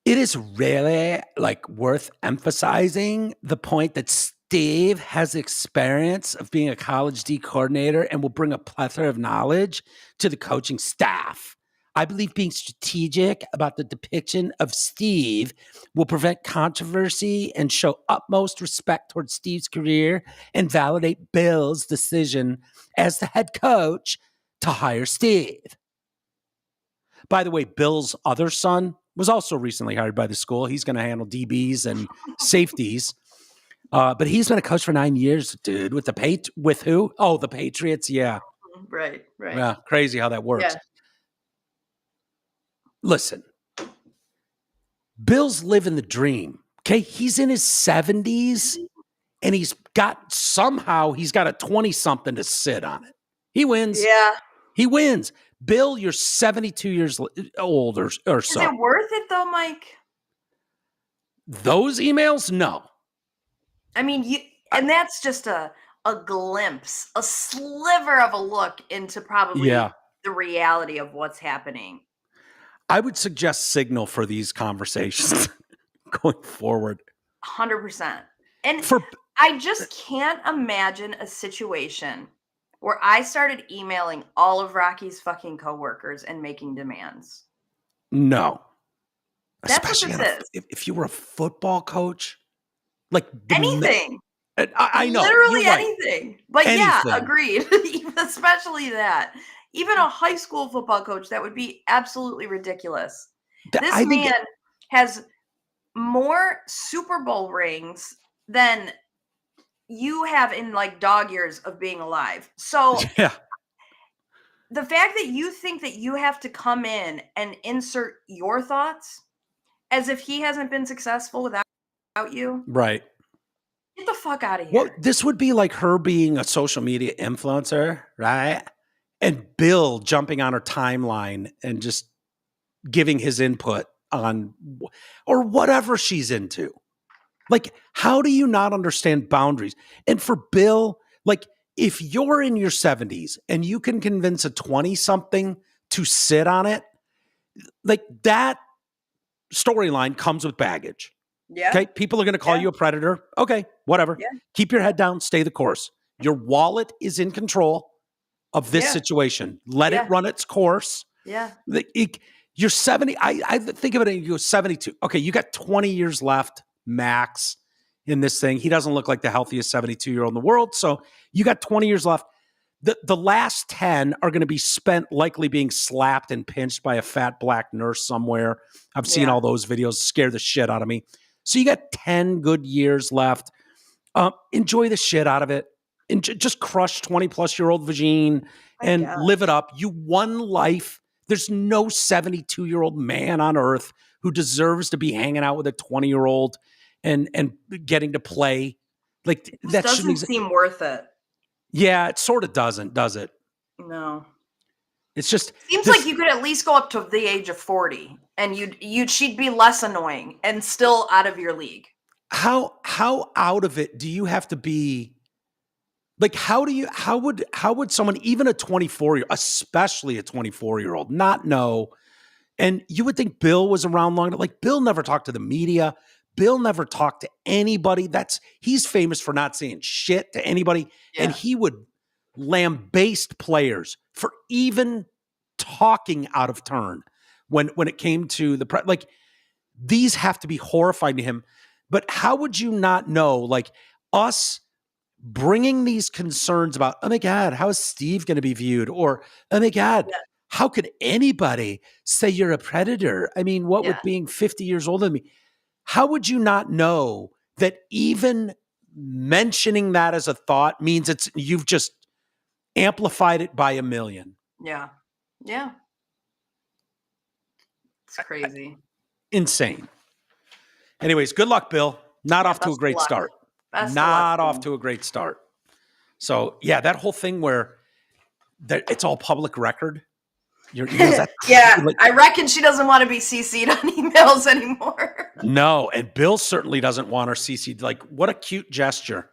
It is really like worth emphasizing the point that Steve has experience of being a college D coordinator and will bring a plethora of knowledge to the coaching staff. I believe being strategic about the depiction of Steve will prevent controversy and show utmost respect towards Steve's career and validate Bill's decision as the head coach to hire Steve. By the way, Bill's other son was also recently hired by the school. He's going to handle DBs and safeties. But he's been a coach for 9 years, dude, with with who? Oh, the Patriots. Yeah. Right. Yeah. Crazy how that works. Yeah. Listen, Bill's living the dream. Okay. He's in his 70s and he's got a 20-something to sit on it. He wins. Yeah. He wins. Bill, you're 72 years old or so. Is it worth it though, Mike? Those emails? No. I mean, and that's just a glimpse, a sliver of a look into probably the reality of what's happening. I would suggest Signal for these conversations going forward. 100%. And I just can't imagine a situation where I started emailing all of Rocky's fucking coworkers and making demands. No. That's especially what this is. If you were a football coach, like anything. I know. Literally anything. But anything. Yeah, agreed. Especially that. Even a high school football coach, that would be absolutely ridiculous. This man has more Super Bowl rings than you have in like dog years of being alive. So the fact that you think that you have to come in and insert your thoughts as if he hasn't been successful without you. Right. Get the fuck out of here. Well, this would be like her being a social media influencer, right? And Bill jumping on her timeline and just giving his input on or whatever she's into. Like, how do you not understand boundaries? And for Bill, like, if you're in your 70s and you can convince a 20-something to sit on it, like that storyline comes with baggage. Yeah. Okay. People are going to call you a predator. Okay. Whatever. Yeah. Keep your head down. Stay the course. Your wallet is in control of this situation. Let it run its course. Yeah. You're 70. I think of it and you go 72. Okay. You got 20 years left max in this thing. He doesn't look like the healthiest 72-year-old in the world. So you got 20 years left. The last 10 are going to be spent likely being slapped and pinched by a fat black nurse somewhere. I've seen all those videos scare the shit out of me. So you got 10 good years left. Enjoy the shit out of it. And just crush 20-plus-year-old vagine and live it up. You won life. There's no 72-year-old man on earth who deserves to be hanging out with a 20-year-old and getting to play. Like that doesn't seem worth it. Yeah, it sort of doesn't, does it? No. It's just seems like you could at least go up to the age of 40 and she'd be less annoying and still out of your league. How out of it do you have to be? Like, how would someone, even a 24-year, especially a 24-year-old, not know? And you would think Bill was around long enough. Like, Bill never talked to the media. Bill never talked to anybody. He's famous for not saying shit to anybody. Yeah. And he would lambaste players for even talking out of turn when it came to the like, these have to be horrifying to him. But how would you not know? Like, us bringing these concerns about, oh my God, how is Steve going to be viewed? Or, oh my God, how could anybody say you're a predator? I mean, what with being 50 years older than me? How would you not know that even mentioning that as a thought means you've just amplified it by 1 million? Yeah. Yeah. It's crazy. Insane. Anyways, good luck, Bill. Not off to a great start. Not off to a great start. So, yeah, that whole thing where it's all public record. I reckon she doesn't want to be CC'd on emails anymore. No, and Bill certainly doesn't want her CC'd. Like, what a cute gesture.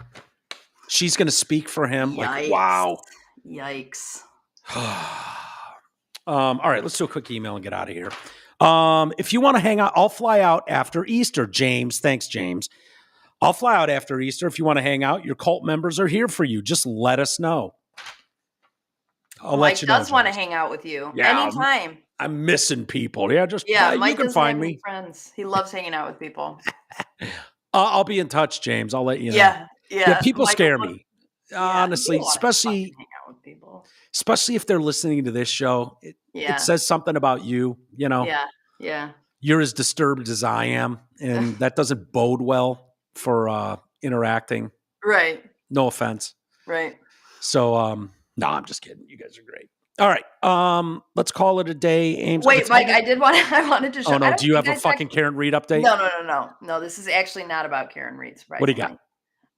She's going to speak for him. Yikes. Like, wow. Yikes. All right, let's do a quick email and get out of here. If you want to hang out, I'll fly out after Easter, James. Thanks, James. I'll fly out after Easter. If you want to hang out, your cult members are here for you. Just let us know. Mike does want to hang out with you anytime. I'm missing people. Yeah, Mike you can find me. Friends. He loves hanging out with people. I'll be in touch, James. I'll let you know. Yeah. People scare me. Honestly, especially hang out with people. Especially if they're listening to this show. It says something about you, you know. Yeah. You're as disturbed as I am, and that doesn't bode well for interacting. Right. No offense. Right. So no, I'm just kidding. You guys are great. All right. Let's call it a day. Ames. Wait, Mike, I wanted to show. Oh no, do you have a fucking Karen Reed update? No, this is actually not about Karen Reed. Right. What do you got?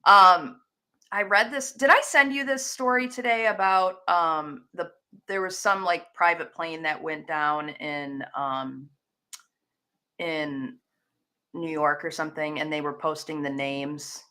I read this. Did I send you this story today about there was some like private plane that went down in New York or something, and they were posting the names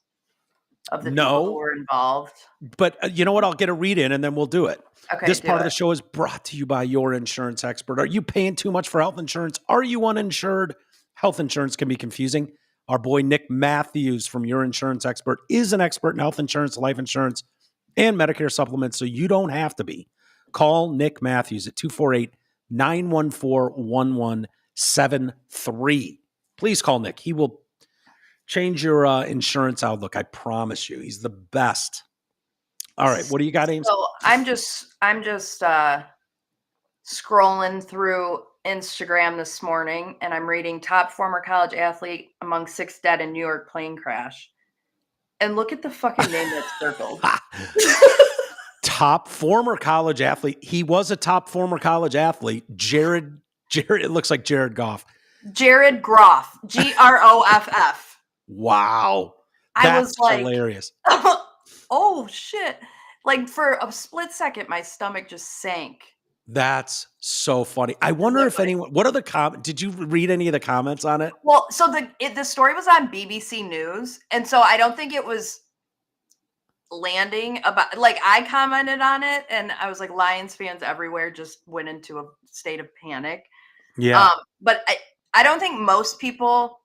of the people who were involved. But you know what? I'll get a read in and then we'll do it. Okay. This part of the show is brought to you by your insurance expert. Are you paying too much for health insurance? Are you uninsured? Health insurance can be confusing. Our boy Nick Matthews from Your Insurance Expert is an expert in health insurance, life insurance, and Medicare supplements, so you don't have to be. Call Nick Matthews at 248-914-1173. Please call Nick. He will change your insurance outlook. I promise you. He's the best. All right. What do you got, Ames? So I'm just scrolling through Instagram this morning, and I'm reading top former college athlete among 6 dead in New York plane crash. And look at the fucking name that's circled. Top former college athlete. He was a top former college athlete. Jared, it looks like Jared Goff. Jared Groff. Groff. Wow. I was like, hilarious. Oh shit. Like for a split second, my stomach just sank. That's so funny. I wonder if anyone, what are the comments? Did you read any of the comments on it? Well, so the story was on BBC News. And so I don't think it was landing about, like I commented on it and I was like, Lions fans everywhere just went into a state of panic. Yeah. But I don't think most people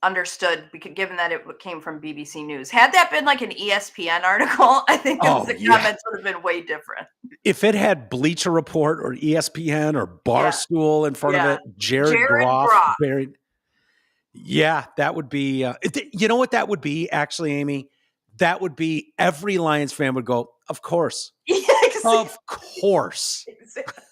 understood, because given that it came from BBC News. Had that been like an ESPN article, I think the comments would have been way different. If it had Bleacher Report or ESPN or Barstool in front of it, Jared Groff buried. Yeah, that would be. You know what that would be, actually, Amy? That would be every Lions fan would go, of course. Yeah, exactly. Of course. Exactly.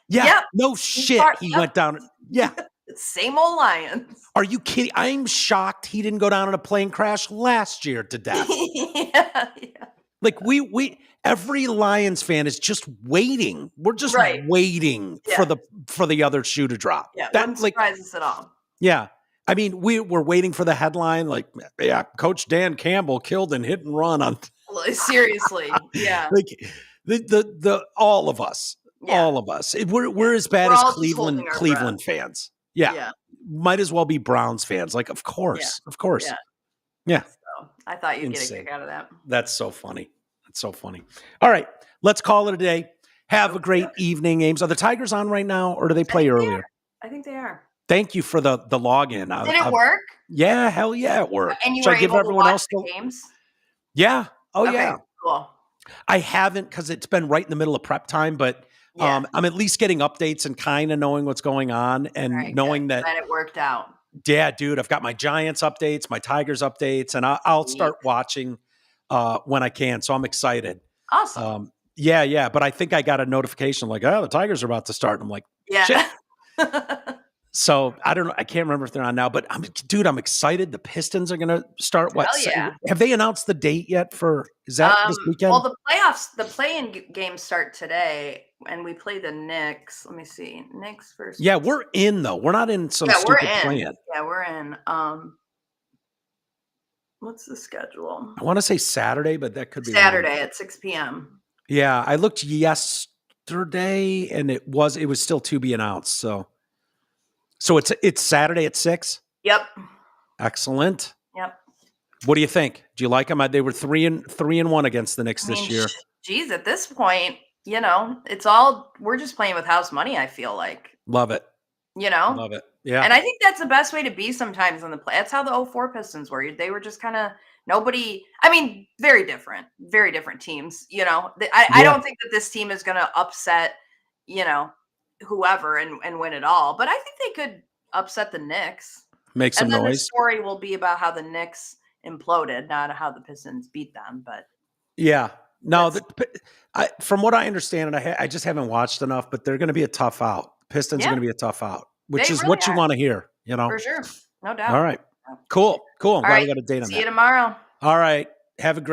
Yeah, yep. No shit. He went down. Yeah. Same old Lions. Are you kidding? I'm shocked he didn't go down in a plane crash last year to death. Yeah. Like every Lions fan is just waiting. We're just waiting for the other shoe to drop. Yeah, that wouldn't surprise us at all. Yeah. I mean, we're waiting for the headline, like, yeah, Coach Dan Campbell killed and hit and run on. Seriously, yeah. Like the all of us, we're as bad as Cleveland fans. Yeah. Might as well be Browns fans. Like, of course. Yeah. So I thought you'd get a kick out of that. That's so funny. All right, let's call it a day. Have a great evening, Ames. Are the Tigers on right now, or do they play earlier? I think they are. Thank you for the login. Did it work? Yeah, hell yeah, it worked. And you were able to watch the games? Yeah. Oh, yeah. Cool. I haven't because it's been right in the middle of prep time, but I'm at least getting updates and kind of knowing what's going on and knowing that it worked out. Yeah, dude, I've got my Giants updates, my Tigers updates, and I'll start watching when I can. So I'm excited. Awesome. Yeah. But I think I got a notification like, the Tigers are about to start. And I'm like, shit. So I don't know. I can't remember if they're on now, but I'm excited. The Pistons are going to start. Hell yeah. Have they announced the date yet is that this weekend? Well, the play-in games start today and we play the Knicks. Let me see. Knicks first. Yeah, we're in though. We're not in some stupid play-in. Yeah, we're in. What's the schedule? I want to say Saturday, but that could be Saturday at 6 p.m. Yeah, I looked yesterday and it was still to be announced. So it's Saturday at 6? Yep. Excellent. Yep. What do you think? Do you like them? They were 3-1 against the Knicks this year. Geez, at this point, we're just playing with house money, I feel like. Love it. Love it. Yeah. And I think that's the best way to be sometimes in the play. That's how the 04 Pistons were. They were just kind of very different teams. I don't think that this team is going to upset, whoever and win it all. But I think they could upset the Knicks. Make some noise. The story will be about how the Knicks imploded, not how the Pistons beat them. But yeah. No, from what I understand, and I just haven't watched enough, but they're going to be a tough out. Pistons are going to be a tough out, which is what you want to hear, For sure. No doubt. All right. Cool. I'm glad we got a date on that. See you tomorrow. All right. Have a great